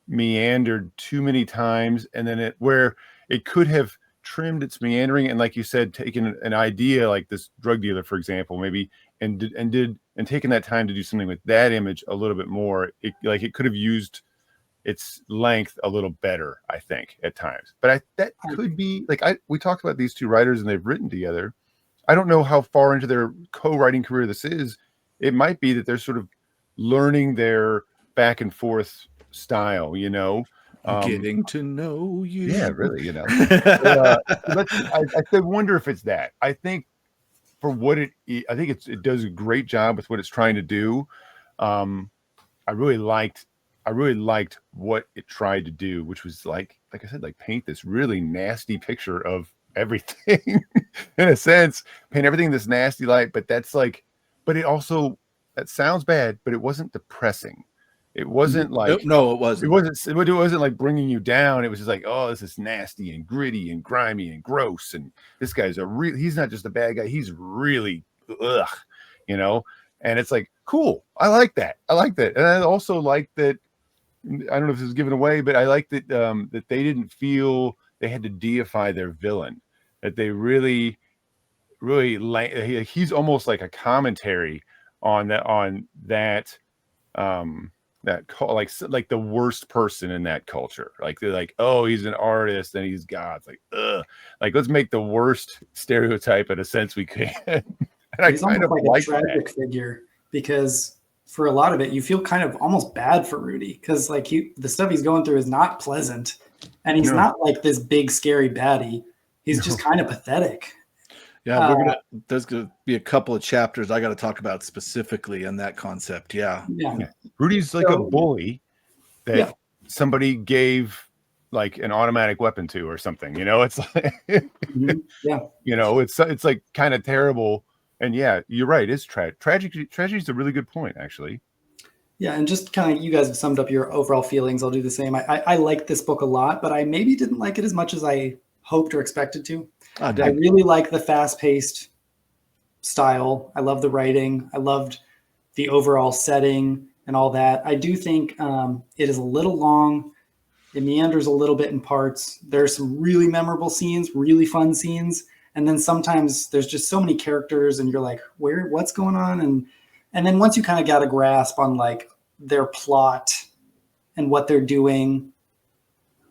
meandered too many times, and then where it could have trimmed its meandering, and like you said, taken an idea like this drug dealer, for example, maybe and taken that time to do something with that image a little bit more. It could have used its length a little better, I think, at times. But that could be we talked about these two writers and they've written together. I don't know how far into their co-writing career this is. It might be that they're sort of learning their back and forth style,
Getting to know you.
Yeah, really, I wonder if it's that. I think for what it does a great job with what it's trying to do. I really liked what it tried to do, which was like I said, like paint this really nasty picture of everything in a sense, paint everything in this nasty light. But but it also, that sounds bad, but it wasn't depressing. It wasn't like,
no, it wasn't.
It wasn't like bringing you down. It was just like, oh, this is nasty and gritty and grimy and gross. And this guy's he's not just a bad guy. He's really, ugh, and it's like, cool. I like that. And I also like that. I don't know if this is given away, but I like that, that they didn't feel they had to deify their villain, that they really, really he's almost like a commentary on that, like the worst person in that culture. Like they're like, oh, he's an artist and he's God. It's like, ugh, like let's make the worst stereotype in a sense we can. And
he's almost like a tragic figure, because for a lot of it, you feel kind of almost bad for Rudy, because like the stuff he's going through is not pleasant, and he's not like this big scary baddie. He's just kind of pathetic.
Yeah, there's gonna be a couple of chapters I got to talk about specifically on that concept. Yeah.
Rudy's like a bully that somebody gave like an automatic weapon to or something. It's like, it's like kind of terrible. And yeah, you're right. It's tragedy is a really good point, actually.
Yeah, and just kind of, you guys have summed up your overall feelings. I'll do the same. I liked this book a lot, but I maybe didn't like it as much as I hoped or expected to. I really like the fast-paced style. I love the writing. I loved the overall setting and all that. I do think it is a little long. It meanders a little bit in parts. There's some really memorable scenes, really fun scenes. And then sometimes there's just so many characters and you're like, what's going on? And then once you kind of got a grasp on like their plot and what they're doing,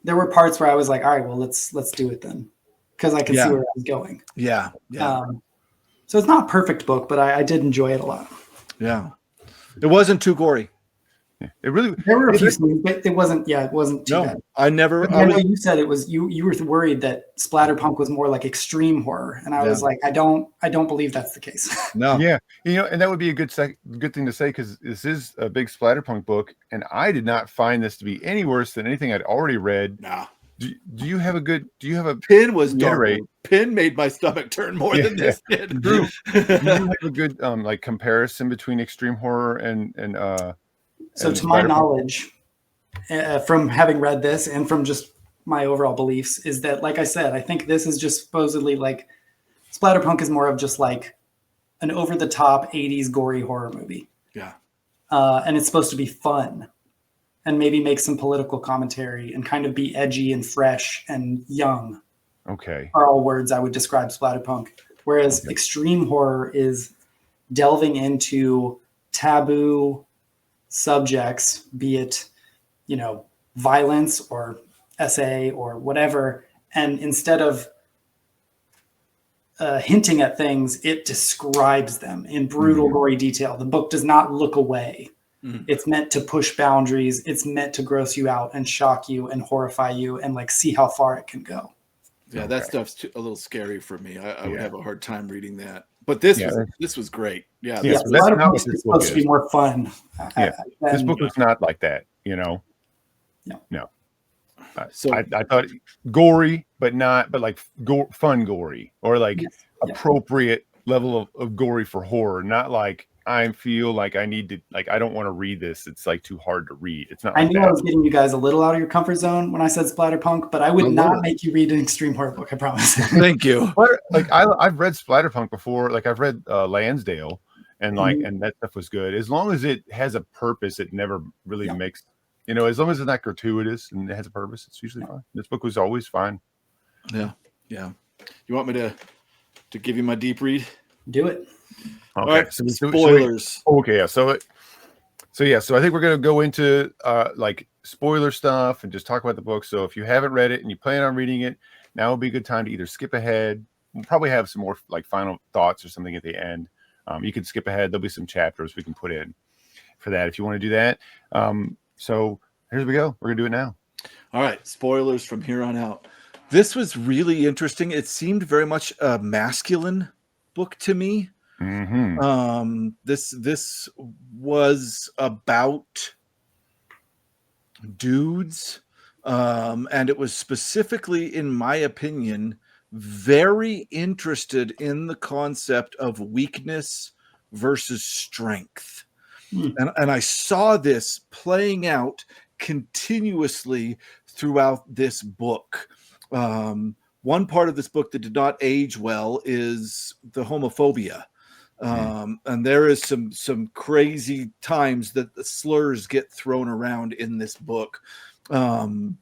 there were parts where I was like, all right, well, let's do it then. Because I could see where I was going.
Yeah.
So it's not a perfect book, but I did enjoy it a lot.
Yeah. It wasn't too gory.
It really.
There were a few
It,
scenes, but it wasn't too
No,
bad.
I never.
But I know you said it was you were worried that splatterpunk was more like extreme horror, and I was like, I don't believe that's the case.
No.
Yeah, and that would be a good thing to say, because this is a big splatterpunk book, and I did not find this to be any worse than anything I'd already read.
Nah.
Do you have a
Pin was darker.
reiterate?
Pin made my stomach turn more than this did.
Do you have a good like comparison between extreme horror and
So
and
to my
splatterpunk?
knowledge, from having read this and from just my overall beliefs, is that, like I said, I think this is just supposedly like splatterpunk is more of just like an over-the-top 80s gory horror movie.
Yeah.
And it's supposed to be fun and maybe make some political commentary and kind of be edgy and fresh and young.
Okay.
Are all words I would describe splatterpunk. Whereas extreme horror is delving into taboo subjects, be it, violence or SA or whatever. And instead of hinting at things, it describes them in brutal, gory detail. The book does not look away. It's meant to push boundaries. It's meant to gross you out and shock you and horrify you and like see how far it can go.
Yeah, that stuff's a little scary for me. I would have a hard time reading that. But this was great. Yeah,
that's
not
not
what this supposed to be more fun.
This book was not like that, No.
So
I thought gory, but like fun gory, or like appropriate level of gory for horror, not like I feel like I need to, like, I don't want to read this. It's like too hard to read. It's not.
I
like
knew
that.
I was getting you guys a little out of your comfort zone when I said splatterpunk, but I would not make you read an extreme horror book. I promise.
Thank you.
But like I've read splatterpunk before. Like I've read Lansdale, and like and that stuff was good. As long as it has a purpose, it never really makes. As long as it's not gratuitous and it has a purpose, it's usually fine. This book was always fine.
Yeah. You want me to give you my deep read?
Do it.
Okay.
All right.
So
Spoilers.
Okay. Yeah. So I think we're gonna go into like spoiler stuff and just talk about the book. So if you haven't read it and you plan on reading it, now would be a good time to either skip ahead. We'll probably have some more like final thoughts or something at the end. You can skip ahead. There'll be some chapters we can put in for that if you want to do that. So here we go. We're gonna do it now.
All right, spoilers from here on out. This was really interesting. It seemed very much a masculine book to me. This was about dudes, and it was specifically, in my opinion, very interested in the concept of weakness versus strength. And I saw this playing out continuously throughout this book. One part of this book that did not age well is the homophobia. And there is some crazy times that the slurs get thrown around in this book. But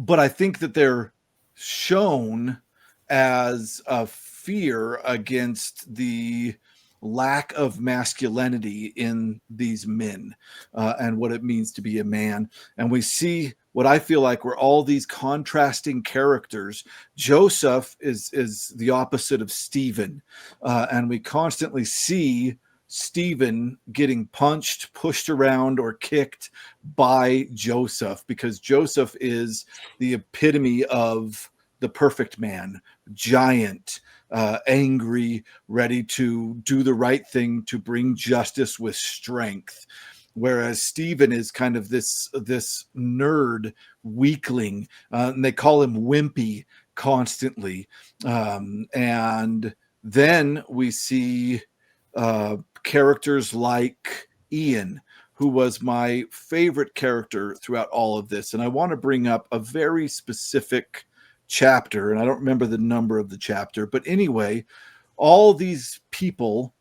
I think that they're shown as a fear against the lack of masculinity in these men and what it means to be a man. And we see what I feel like were all these contrasting characters. Joseph is the opposite of Stephen. And we constantly see Stephen getting punched, pushed around, or kicked by Joseph, because Joseph is the epitome of the perfect man, giant, angry, ready to do the right thing to bring justice with strength. Whereas Stephen is kind of this nerd weakling, and they call him wimpy constantly. And then we see characters like Ian, who was my favorite character throughout all of this. And I want to bring up a very specific chapter, and I don't remember the number of the chapter, but anyway, all these people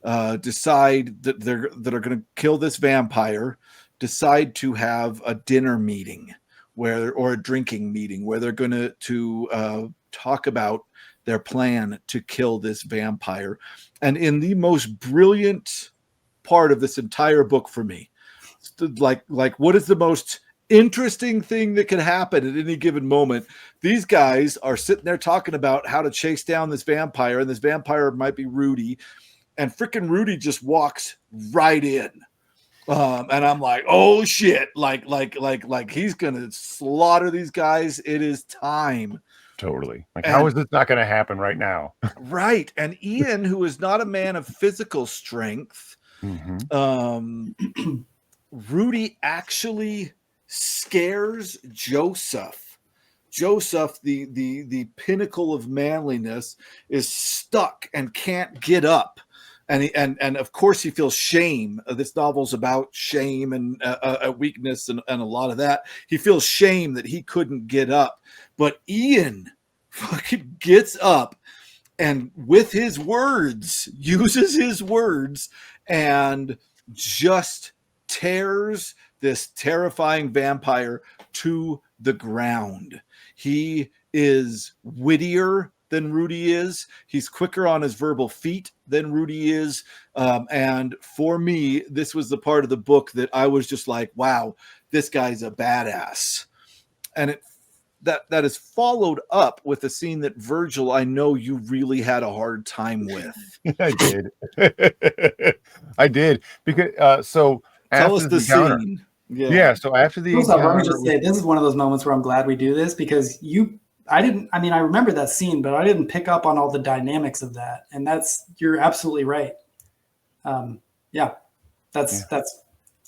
decide that that are going to kill this vampire, decide to have a dinner meeting or a drinking meeting where they're going to talk about their plan to kill this vampire. And in the most brilliant part of this entire book for me, like what is the most interesting thing that could happen at any given moment? These guys are sitting there talking about how to chase down this vampire, and this vampire might be Rudy, and frickin' Rudy just walks right in And I'm like, oh shit, like he's gonna slaughter these guys. It is time.
Totally. Like,
And
how is this not going to happen right now?
right. And Ian, who is not a man of physical strength, Rudy actually scares Joseph. Joseph, the pinnacle of manliness, is stuck and can't get up. And of course he feels shame. This novel's about shame and a weakness and a lot of that. He feels shame that he couldn't get up. But Ian fucking gets up and with his words, uses his words and just tears this terrifying vampire to the ground. He is wittier than Rudy is. He's quicker on his verbal feet than Rudy is. And for me, this was the part of the book that I was just like, wow, this guy's a badass. And that is followed up with a scene that Virgil, I know you really had a hard time with.
I did. I did. Because so
tell
after
us the
encounter,
scene.
Yeah. So after the
First off, let me
encounter,
just say this is one of those moments where I'm glad we do this because I remember that scene, but I didn't pick up on all the dynamics of that. And you're absolutely right.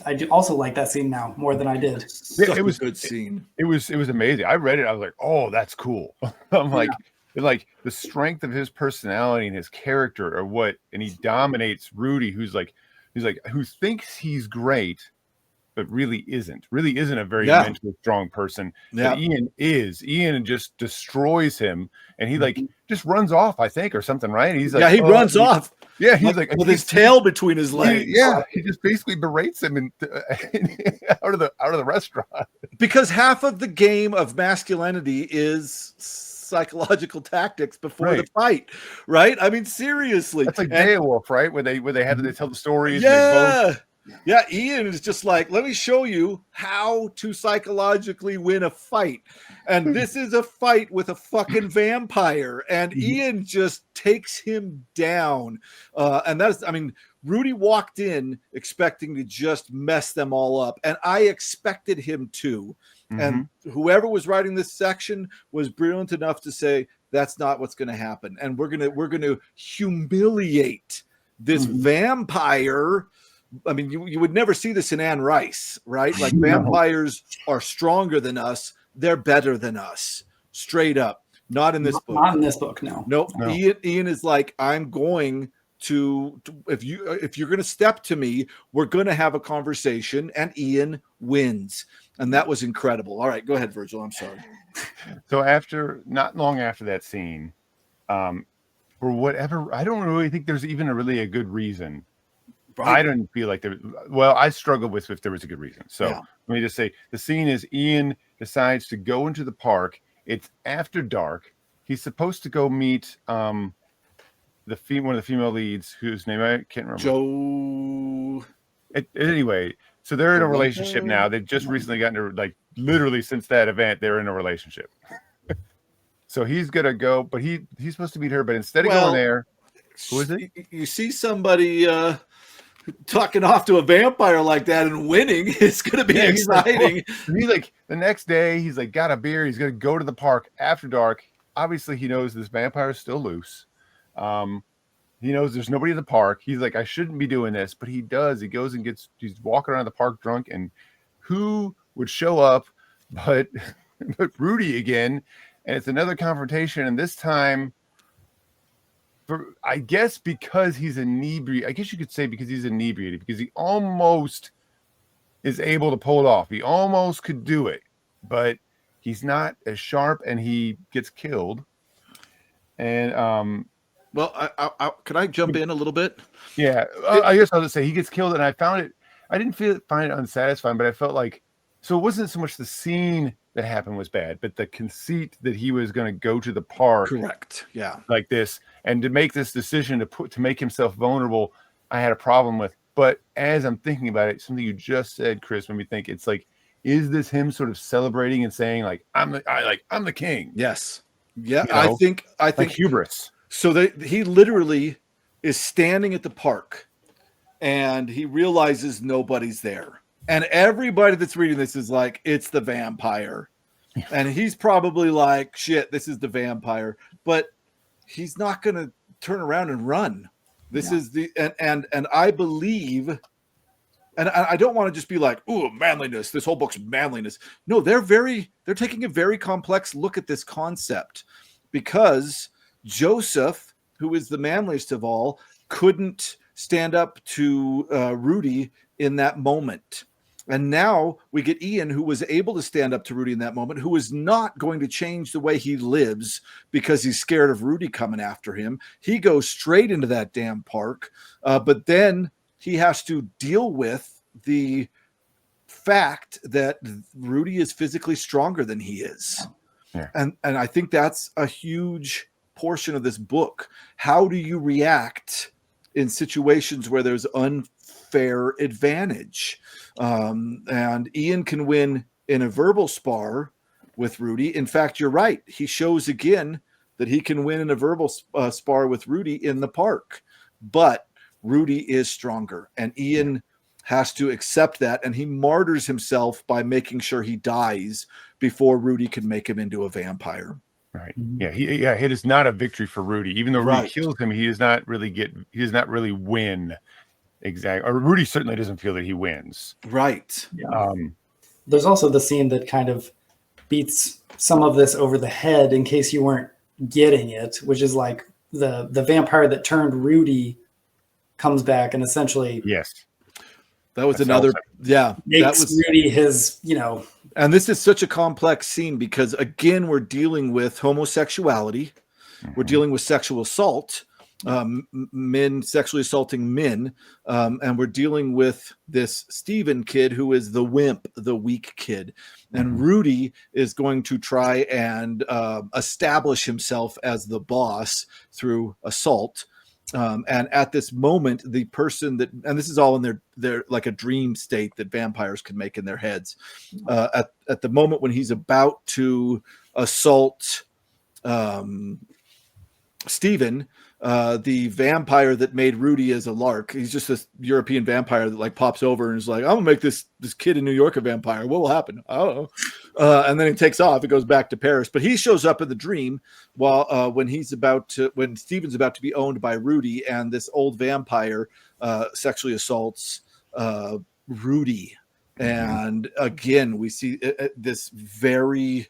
I do also like that scene now more than I did.
Such it was a good scene.
It was amazing. I read it. I was like, oh, that's cool. I'm like the strength of his personality and his character or what, and he dominates Rudy, who thinks he's great, but really isn't a very mentally strong person.
Yeah.
But Ian just destroys him, and he just runs off, I think, or something, right? He's like,
he runs off.
Yeah, he's like
with his tail between his legs.
He just basically berates him and out of the restaurant.
Because half of the game of masculinity is psychological tactics before the fight, right? I mean, seriously,
that's like Beowulf, right? Where they tell the stories.
Yeah. Yeah, Ian is just like, let me show you how to psychologically win a fight. And this is a fight with a fucking vampire. And Ian just takes him down. And that's, I mean, Rudy walked in expecting to just mess them all up. And I expected him to. And whoever was writing this section was brilliant enough to say, that's not what's going to happen. And we're going to humiliate this vampire. I mean, you would never see this in Anne Rice, right? Like vampires are stronger than us. They're better than us. Straight up. Not in this book.
Not in this book, no.
Nope. No. Ian is like, I'm going to if you're going to step to me, we're going to have a conversation, and Ian wins. And that was incredible. All right, go ahead, Virgil. I'm sorry.
So not long after that scene, for whatever, I don't really think there's even a good reason. Right. I didn't feel like I struggled with if there was a good reason. So let me just say the scene is Ian decides to go into the park. It's after dark. He's supposed to go meet one of the female leads, whose name I can't remember.
Joe.
Anyway, so they're in a relationship now. They've just recently gotten to, literally since that event, they're in a relationship. So he's gonna go, but he's supposed to meet her, but instead of going there, who is it?
You see somebody talking off to a vampire like that and winning, it's going to be exciting.
He's like, the next day, he's like, got a beer. He's going to go to the park after dark. Obviously, he knows this vampire is still loose. He knows there's nobody in the park. He's like, I shouldn't be doing this, but he does. He goes and he's walking around the park drunk, and who would show up but Rudy again? And it's another confrontation, and this time, I guess because he's inebriated. I guess you could say because he's inebriated, because he almost is able to pull it off. He almost could do it, but he's not as sharp, and he gets killed. And
could I jump in a little bit?
Yeah, I guess I'll just say he gets killed, and I didn't find it unsatisfying, but I felt like, so it wasn't so much the scene that happened was bad, but the conceit that he was going to go to the park,
correct,
like this, and to make this decision to make himself vulnerable, I had a problem with. But as I'm thinking about it, something you just said, Chris, made me think. It's like, is this him sort of celebrating and saying like, I'm the king?
Yes, yeah, I think
like hubris.
So he literally is standing at the park, and he realizes nobody's there. And everybody that's reading this is like, it's the vampire. And he's probably like, shit, this is the vampire. But he's not going to turn around and run. This is the, and I believe, and I don't want to just be like, ooh, manliness. This whole book's manliness. No, they're taking a very complex look at this concept, because Joseph, who is the manliest of all, couldn't stand up to Rudy in that moment. And now we get Ian, who was able to stand up to Rudy in that moment, who is not going to change the way he lives because he's scared of Rudy coming after him. He goes straight into that damn park. But then he has to deal with the fact that Rudy is physically stronger than he is.
Yeah.
And I think that's a huge portion of this book. How do you react in situations where there's unfair advantage? And Ian can win in a verbal spar with Rudy. In fact, you're right. He shows again that he can win in a verbal spar with Rudy in the park. But Rudy is stronger, and Ian has to accept that, and he martyrs himself by making sure he dies before Rudy can make him into a vampire.
Right. Yeah. It is not a victory for Rudy. Even though Rudy kills him, he does not really win. Exactly. Or Rudy certainly doesn't feel that he wins.
Right.
Yeah. There's also the scene that kind of beats some of this over the head, in case you weren't getting it, which is like the vampire that turned Rudy comes back and essentially
that was another
makes Rudy his,
and this is such a complex scene because again we're dealing with homosexuality, we're dealing with sexual assault, men sexually assaulting men, and we're dealing with this Stephen kid who is the wimp, the weak kid, and Rudy is going to try and establish himself as the boss through assault. And at this moment, the person that, and this is all in their like a dream state that vampires can make in their heads. At the moment when he's about to assault Stephen, the vampire that made Rudy as a lark, he's just this European vampire that like pops over and is like, I'm gonna make this kid in New York a vampire. What will happen? I don't know. And then he takes off. It goes back to Paris. But he shows up in the dream while when Stephen's about to be owned by Rudy, and this old vampire sexually assaults Rudy. And again, we see this very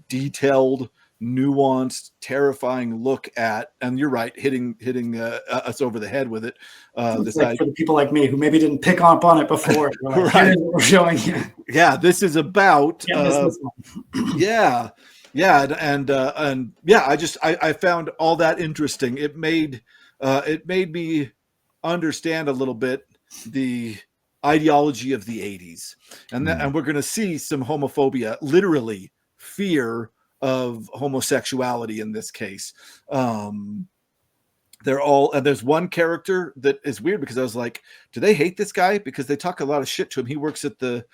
detailed, nuanced, terrifying look at, and you're right, hitting us over the head with it.
This like for the people like me who maybe didn't pick up on it before. Like,
right.
We're showing you.
Yeah, this is about.
Yeah,
I found all that interesting. It made me understand a little bit the ideology of the 80s, and we're going to see some homophobia, literally fear of homosexuality in this case. There's one character that is weird because I was like, do they hate this guy? Because they talk a lot of shit to him. He works at the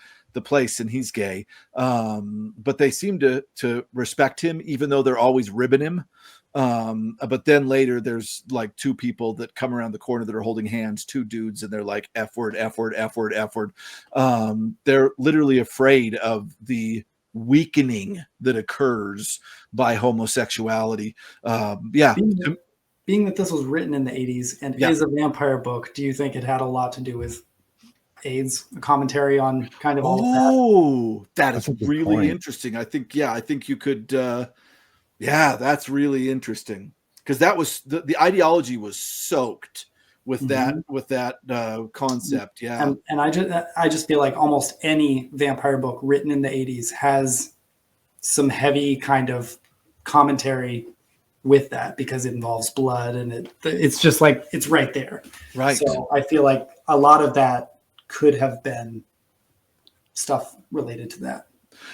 place and he's gay. But they seem to respect him, even though they're always ribbing him. But then later there's like two people that come around the corner that are holding hands, two dudes, and they're like, F word, F word, F word, F word. They're literally afraid of the weakening that occurs by homosexuality.
Being that this was written in the 80s and is a vampire book, do you think it had a lot to do with AIDS, a commentary on kind of all of that?
Oh, that is really interesting. I think you could, that's really interesting. Because that was, the ideology was soaked with that concept. Yeah.
And I just feel like almost any vampire book written in the 80s has some heavy kind of commentary with that, because it involves blood and it's just like, it's right there.
Right.
So I feel like a lot of that could have been stuff related to that.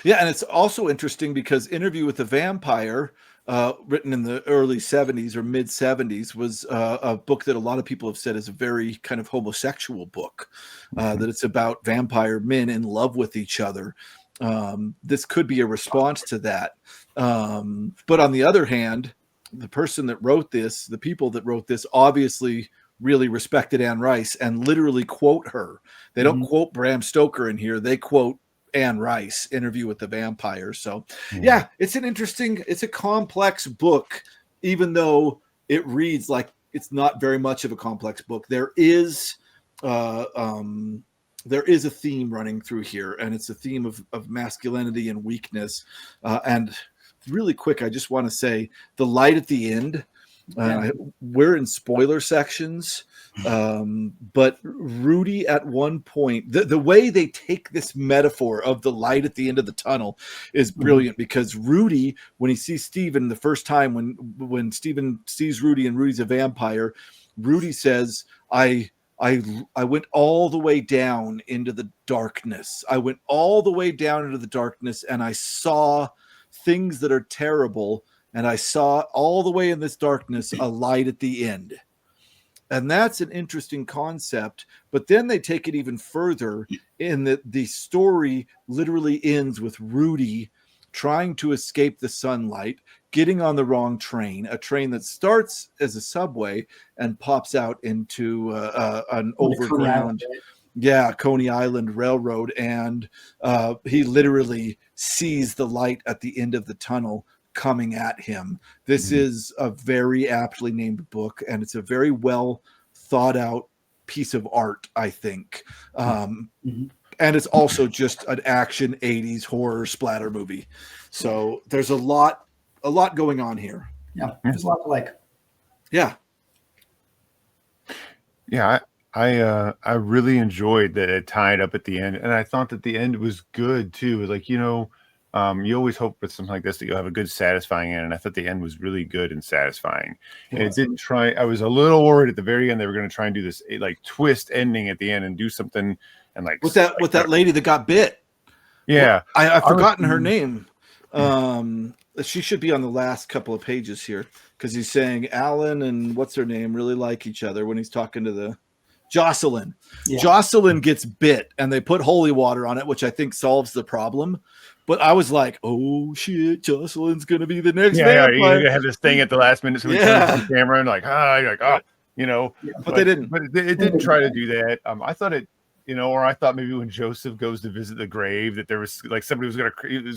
Yeah. And it's also interesting because Interview with the Vampire, written in the early 70s or mid 70s, was a book that a lot of people have said is a very kind of homosexual book, that it's about vampire men in love with each other. This could be a response to that. But on the other hand, the person that wrote this, the people that wrote this, obviously really respected Anne Rice and literally quote her. They don't quote Bram Stoker in here. They quote Anne Rice, Interview with the Vampire. So yeah, it's a complex book, even though it reads like it's not very much of a complex book. There is a theme running through here, and it's a theme of masculinity and weakness. And really quick, I just want to say the light at the end. We're in spoiler sections, but Rudy at one point, the way they take this metaphor of the light at the end of the tunnel is brilliant, because Rudy, when he sees Steven the first time, when Steven sees Rudy and Rudy's a vampire, Rudy says, I went all the way down into the darkness. I went all the way down into the darkness, and I saw things that are terrible. And I saw all the way in this darkness a light at the end. And that's an interesting concept. But then they take it even further in that the story literally ends with Rudy trying to escape the sunlight, getting on the wrong train, a train that starts as a subway and pops out into an overground. Coney Island Railroad. And he literally sees the light at the end of the tunnel coming at him. This is a very aptly named book, and it's a very well thought out piece of art, I think. And it's also just an action 80s horror splatter movie. So there's a lot going on here.
Yeah, there's a lot to like.
Yeah.
Yeah, I really enjoyed that it tied up at the end, and I thought that the end was good too. Like, you always hope with something like this that you'll have a good, satisfying end, and I thought the end was really good and satisfying. And it didn't try. I was a little worried at the very end they were going to try and do this like twist ending at the end and do something and like
with that lady that got bit.
Yeah,
well, I've forgotten her name. She should be on the last couple of pages here, because he's saying Alan and what's her name really like each other when he's talking to the Jocelyn. Yeah. Jocelyn gets bit, and they put holy water on it, which I think solves the problem. But I was like, oh shit, Jocelyn's gonna be the next vampire.
Yeah, you're gonna have this thing at the last minute, so we turn the camera and you're like,
but they didn't.
But it didn't try to do that. I thought it, or I thought maybe when Joseph goes to visit the grave that there was like somebody was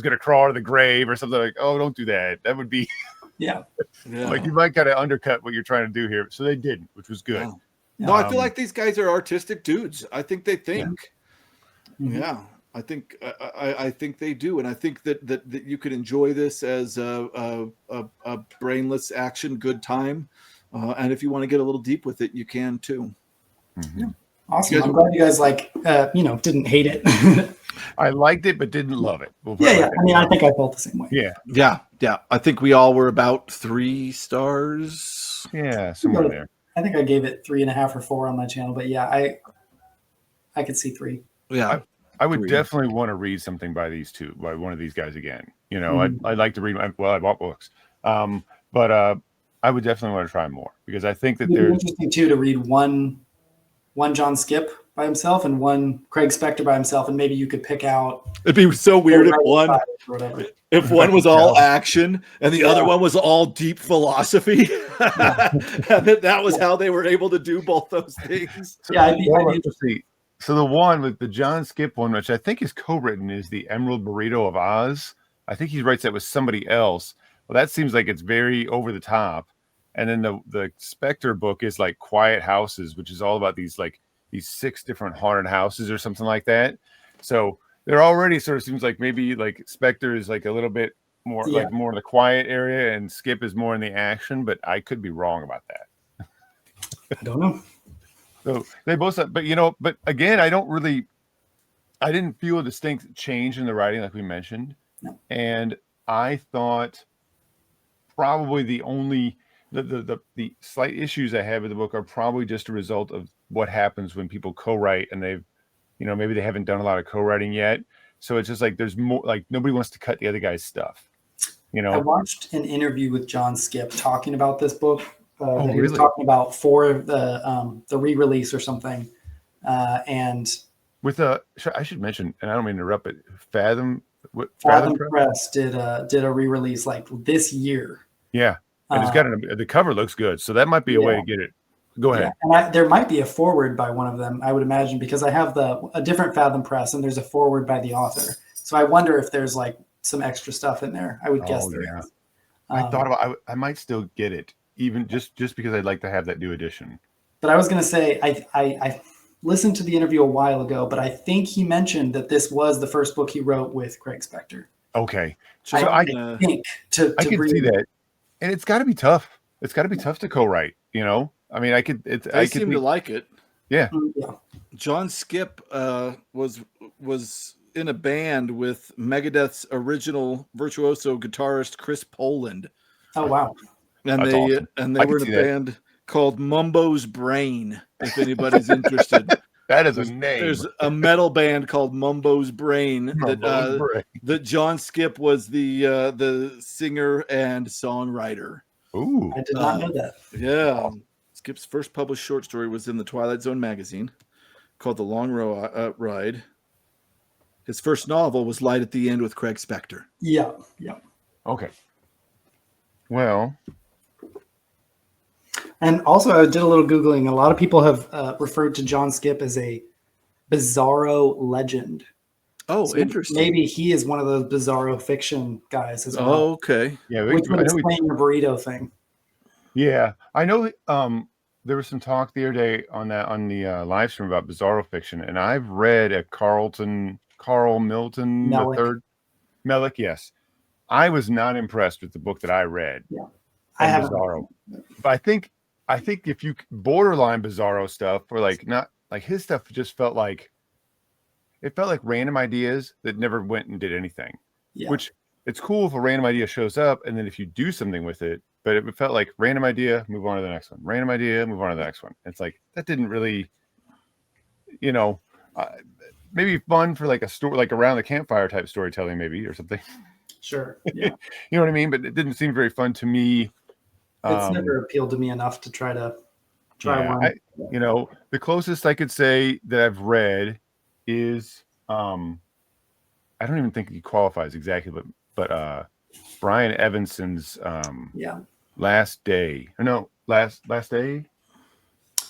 gonna crawl out of the grave or something, like, oh, don't do that. That would be like you might kind of undercut what you're trying to do here. So they didn't, which was good.
No, I feel like these guys are artistic dudes. I think they think. Yeah. I think they do, and I think that you could enjoy this as a brainless action good time, and if you want to get a little deep with it, you can too.
Yeah. Awesome! I'm glad you guys didn't hate it.
I liked it, but didn't love it.
I mean, I think I felt the same way.
Yeah. I think we all were about 3 stars.
Yeah, somewhere there.
I think I gave it 3.5 or 4 on my channel, but I could see 3.
Yeah.
I would definitely want to read something by one of these guys again. I'd like to read. I bought books, but I would definitely want to try more, because I think that there's
interesting too to read one John Skipp by himself and one Craig Spector by himself, and maybe you could pick out.
It'd be so weird if one was all action and the other one was all deep philosophy, and that was how they were able to do both those things.
I'd be
So the one with the John Skipp one, which I think is co-written, is the Emerald Burrito of Oz. I think he writes that with somebody else. Well, that seems like it's very over the top. And then the Spector book is like Quiet Houses, which is all about these 6 different haunted houses or something like that. So there already sort of seems like maybe like Spector is like a little bit more like more in the quiet area, and Skipp is more in the action. But I could be wrong about that.
I don't know.
So they both, but again, I didn't feel a distinct change in the writing like we mentioned.
No.
And I thought probably the only, the slight issues I have with the book are probably just a result of what happens when people co-write and they've, maybe they haven't done a lot of co-writing yet. So it's just like, there's more, like nobody wants to cut the other guy's stuff.
I watched an interview with John Skipp talking about this book. He
really?
was talking about for the re-release or something, and
with I should mention, and I don't mean to interrupt, but Fathom
Press did a re-release like this year.
Yeah, and it's got the cover looks good, so that might be a way to get it Go ahead.
And there might be a foreword by one of them, I would imagine, because I have a different Fathom Press, and there's a foreword by the author. So I wonder if there's like some extra stuff in there. I would guess there is.
I thought about I might still get it, even just because I'd like to have that new edition.
But I was going to say, I listened to the interview a while ago, but I think he mentioned that this was the first book he wrote with Craig Spector.
Okay.
So I think to
can see that. And it's got to be tough. It's got to be tough to co-write, you know? I mean, I
seem to like it.
Yeah.
John Skipp was in a band with Megadeth's original virtuoso guitarist Chris Poland.
Oh wow!
And they were in a band called Mumbo's Brain. If anybody's interested,
that is a name.
There's a metal band called Mumbo's Brain that John Skipp was the singer and songwriter.
Ooh,
I did not know that.
Yeah. Skipp's first published short story was in the Twilight Zone magazine called The Long Ride. His first novel was Light at the End with Craig Spector.
Yeah.
Okay. Well.
And also, I did a little Googling. A lot of people have referred to John Skipp as a bizarro legend.
Oh, so interesting.
Maybe he is one of those bizarro fiction guys as well.
Oh, okay.
Yeah,
which would explain your burrito thing.
Yeah, I know. There was some talk the other day on the live stream about bizarro fiction, and I've read a Carl Milton
Mellick.
Mellick, yes. I was not impressed with the book that I read.
Yeah, I have
Bizarro. But I think if you borderline bizarro stuff, or like not like his stuff, just felt like random ideas that never went and did anything.
Yeah.
Which it's cool if a random idea shows up, and then if you do something with it. But it felt like random idea, move on to the next one. Random idea, move on to the next one. It's like that didn't really, maybe fun for like a story, like around the campfire type storytelling, maybe or something.
Sure. Yeah.
You know what I mean? But it didn't seem very fun to me.
It's never appealed to me enough to try one.
The closest I could say that I've read is I don't even think he qualifies exactly, but Bryan Evanson's Last Day. Last Day.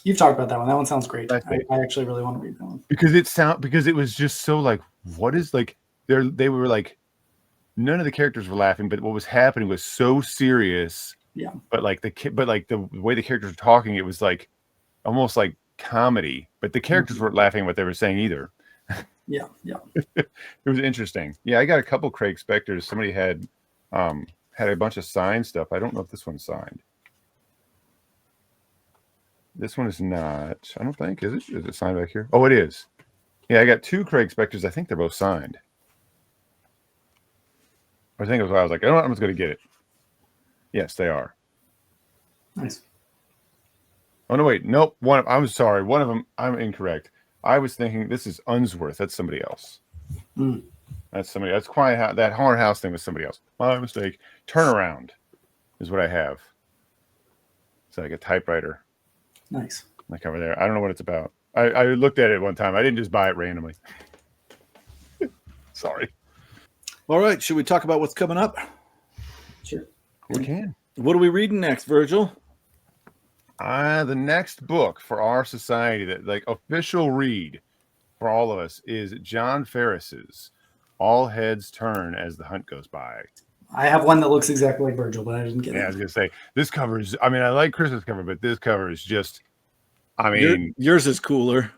You've talked about that one. That one sounds great. I actually really want to read that one.
Because it was just so like, what is like they were like, none of the characters were laughing, but what was happening was so serious.
Yeah.
But the way the characters were talking, it was like almost like comedy. But the characters weren't laughing at what they were saying either.
Yeah.
It was interesting. Yeah, I got a couple Craig Spectors. Somebody had a bunch of signed stuff. I don't know if this one's signed. This one is not. I don't think. Is it? Is it signed back here? Oh, it is. Yeah, I got two Craig Spectors. I think they're both signed. I think it was. I was like, I don't know. I'm just going to get it. Yes, they are.
Nice.
Oh no, wait. Nope. I'm sorry. One of them. I'm incorrect. I was thinking this is Unsworth. That's somebody else. That's somebody. That's Quiet House. That Haunted House thing was somebody else. My mistake. Turnaround is what I have. It's like a typewriter.
Nice.
Like over there. I don't know what it's about. I looked at it one time. I didn't just buy it randomly. Sorry.
All right. Should we talk about what's coming up?
Sure.
We can.
What are we reading next, Virgil?
The next book for our society, that like official read for all of us, is John Ferris's All Heads Turn as the Hunt Goes By.
I have one that looks exactly like Virgil, but I didn't get it.
Yeah, I was gonna say this cover is. I mean, I like Chris's cover, but this cover is just. I mean,
yours is cooler.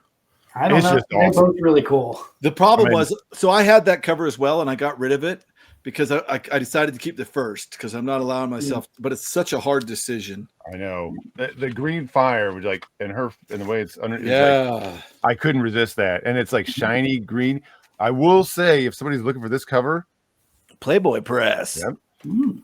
I don't know. They're
awesome.
both really cool.
The problem was, so I had that cover as well, and I got rid of it because I decided to keep the first because I'm not allowing myself. But it's such a hard decision.
I know the green fire was like, and the way it's under.
Yeah,
like, I couldn't resist that, and it's like shiny green. I will say, if somebody's looking for this cover,
Playboy Press.
Yep.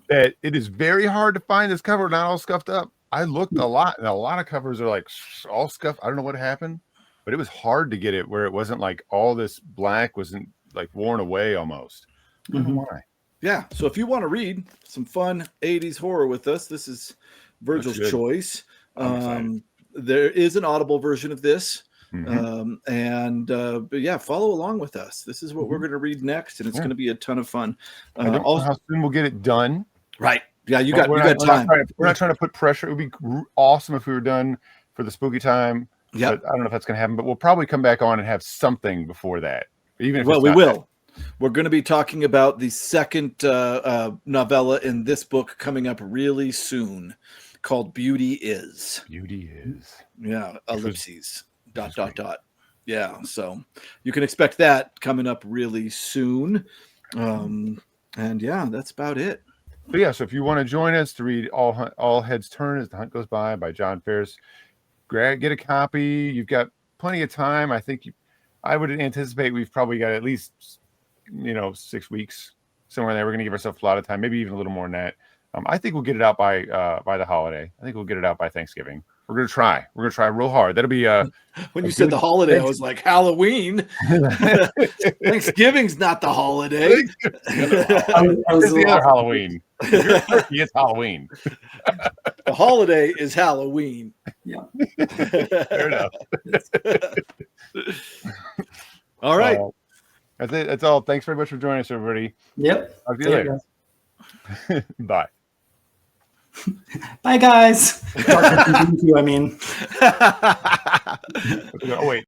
That it is very hard to find this cover not all scuffed up. I looked a lot, and a lot of covers are like all scuffed. I don't know what happened, but it was hard to get it where it wasn't like all this black wasn't like worn away almost. I don't know why.
Yeah. So if you want to read some fun 80s horror with us, this is Virgil's choice. There is an Audible version of this. But yeah, follow along with us. This is what we're going to read next, and it's going to be a ton of fun.
I don't know how soon we'll get it done.
Right. Yeah, you got time.
We're not trying to put pressure. It would be awesome if we were done for the spooky time.
Yep.
But I don't know if that's going to happen. But we'll probably come back on and have something before that. Even if
Well,
it's
we
not
will. We're going to be talking about the second novella in this book coming up really soon, called Beauty Is.
Beauty Is.
Yeah, ellipses. Dot. Yeah, so you can expect that coming up really soon. And yeah, that's about it.
So yeah, so if you want to join us to read All Heads Turn as the Hunt Goes By John Ferris, get a copy. You've got plenty of time. I think I would anticipate we've probably got at least 6 weeks somewhere there. We're going to give ourselves a lot of time, maybe even a little more than that. I think we'll get it out by the holiday. I think we'll get it out by Thanksgiving. We're going to try. We're going to try real hard. That'll be
when you said the holiday, I was like, Halloween. Thanksgiving's not the holiday.
I was
It's the other Halloween. It's Halloween.
The holiday is Halloween.
Yeah.
Fair enough.
All right.
That's it. That's all. Thanks very much for joining us, everybody.
Yep.
Talk to you later. Bye.
Bye, guys. I mean.
Oh, wait.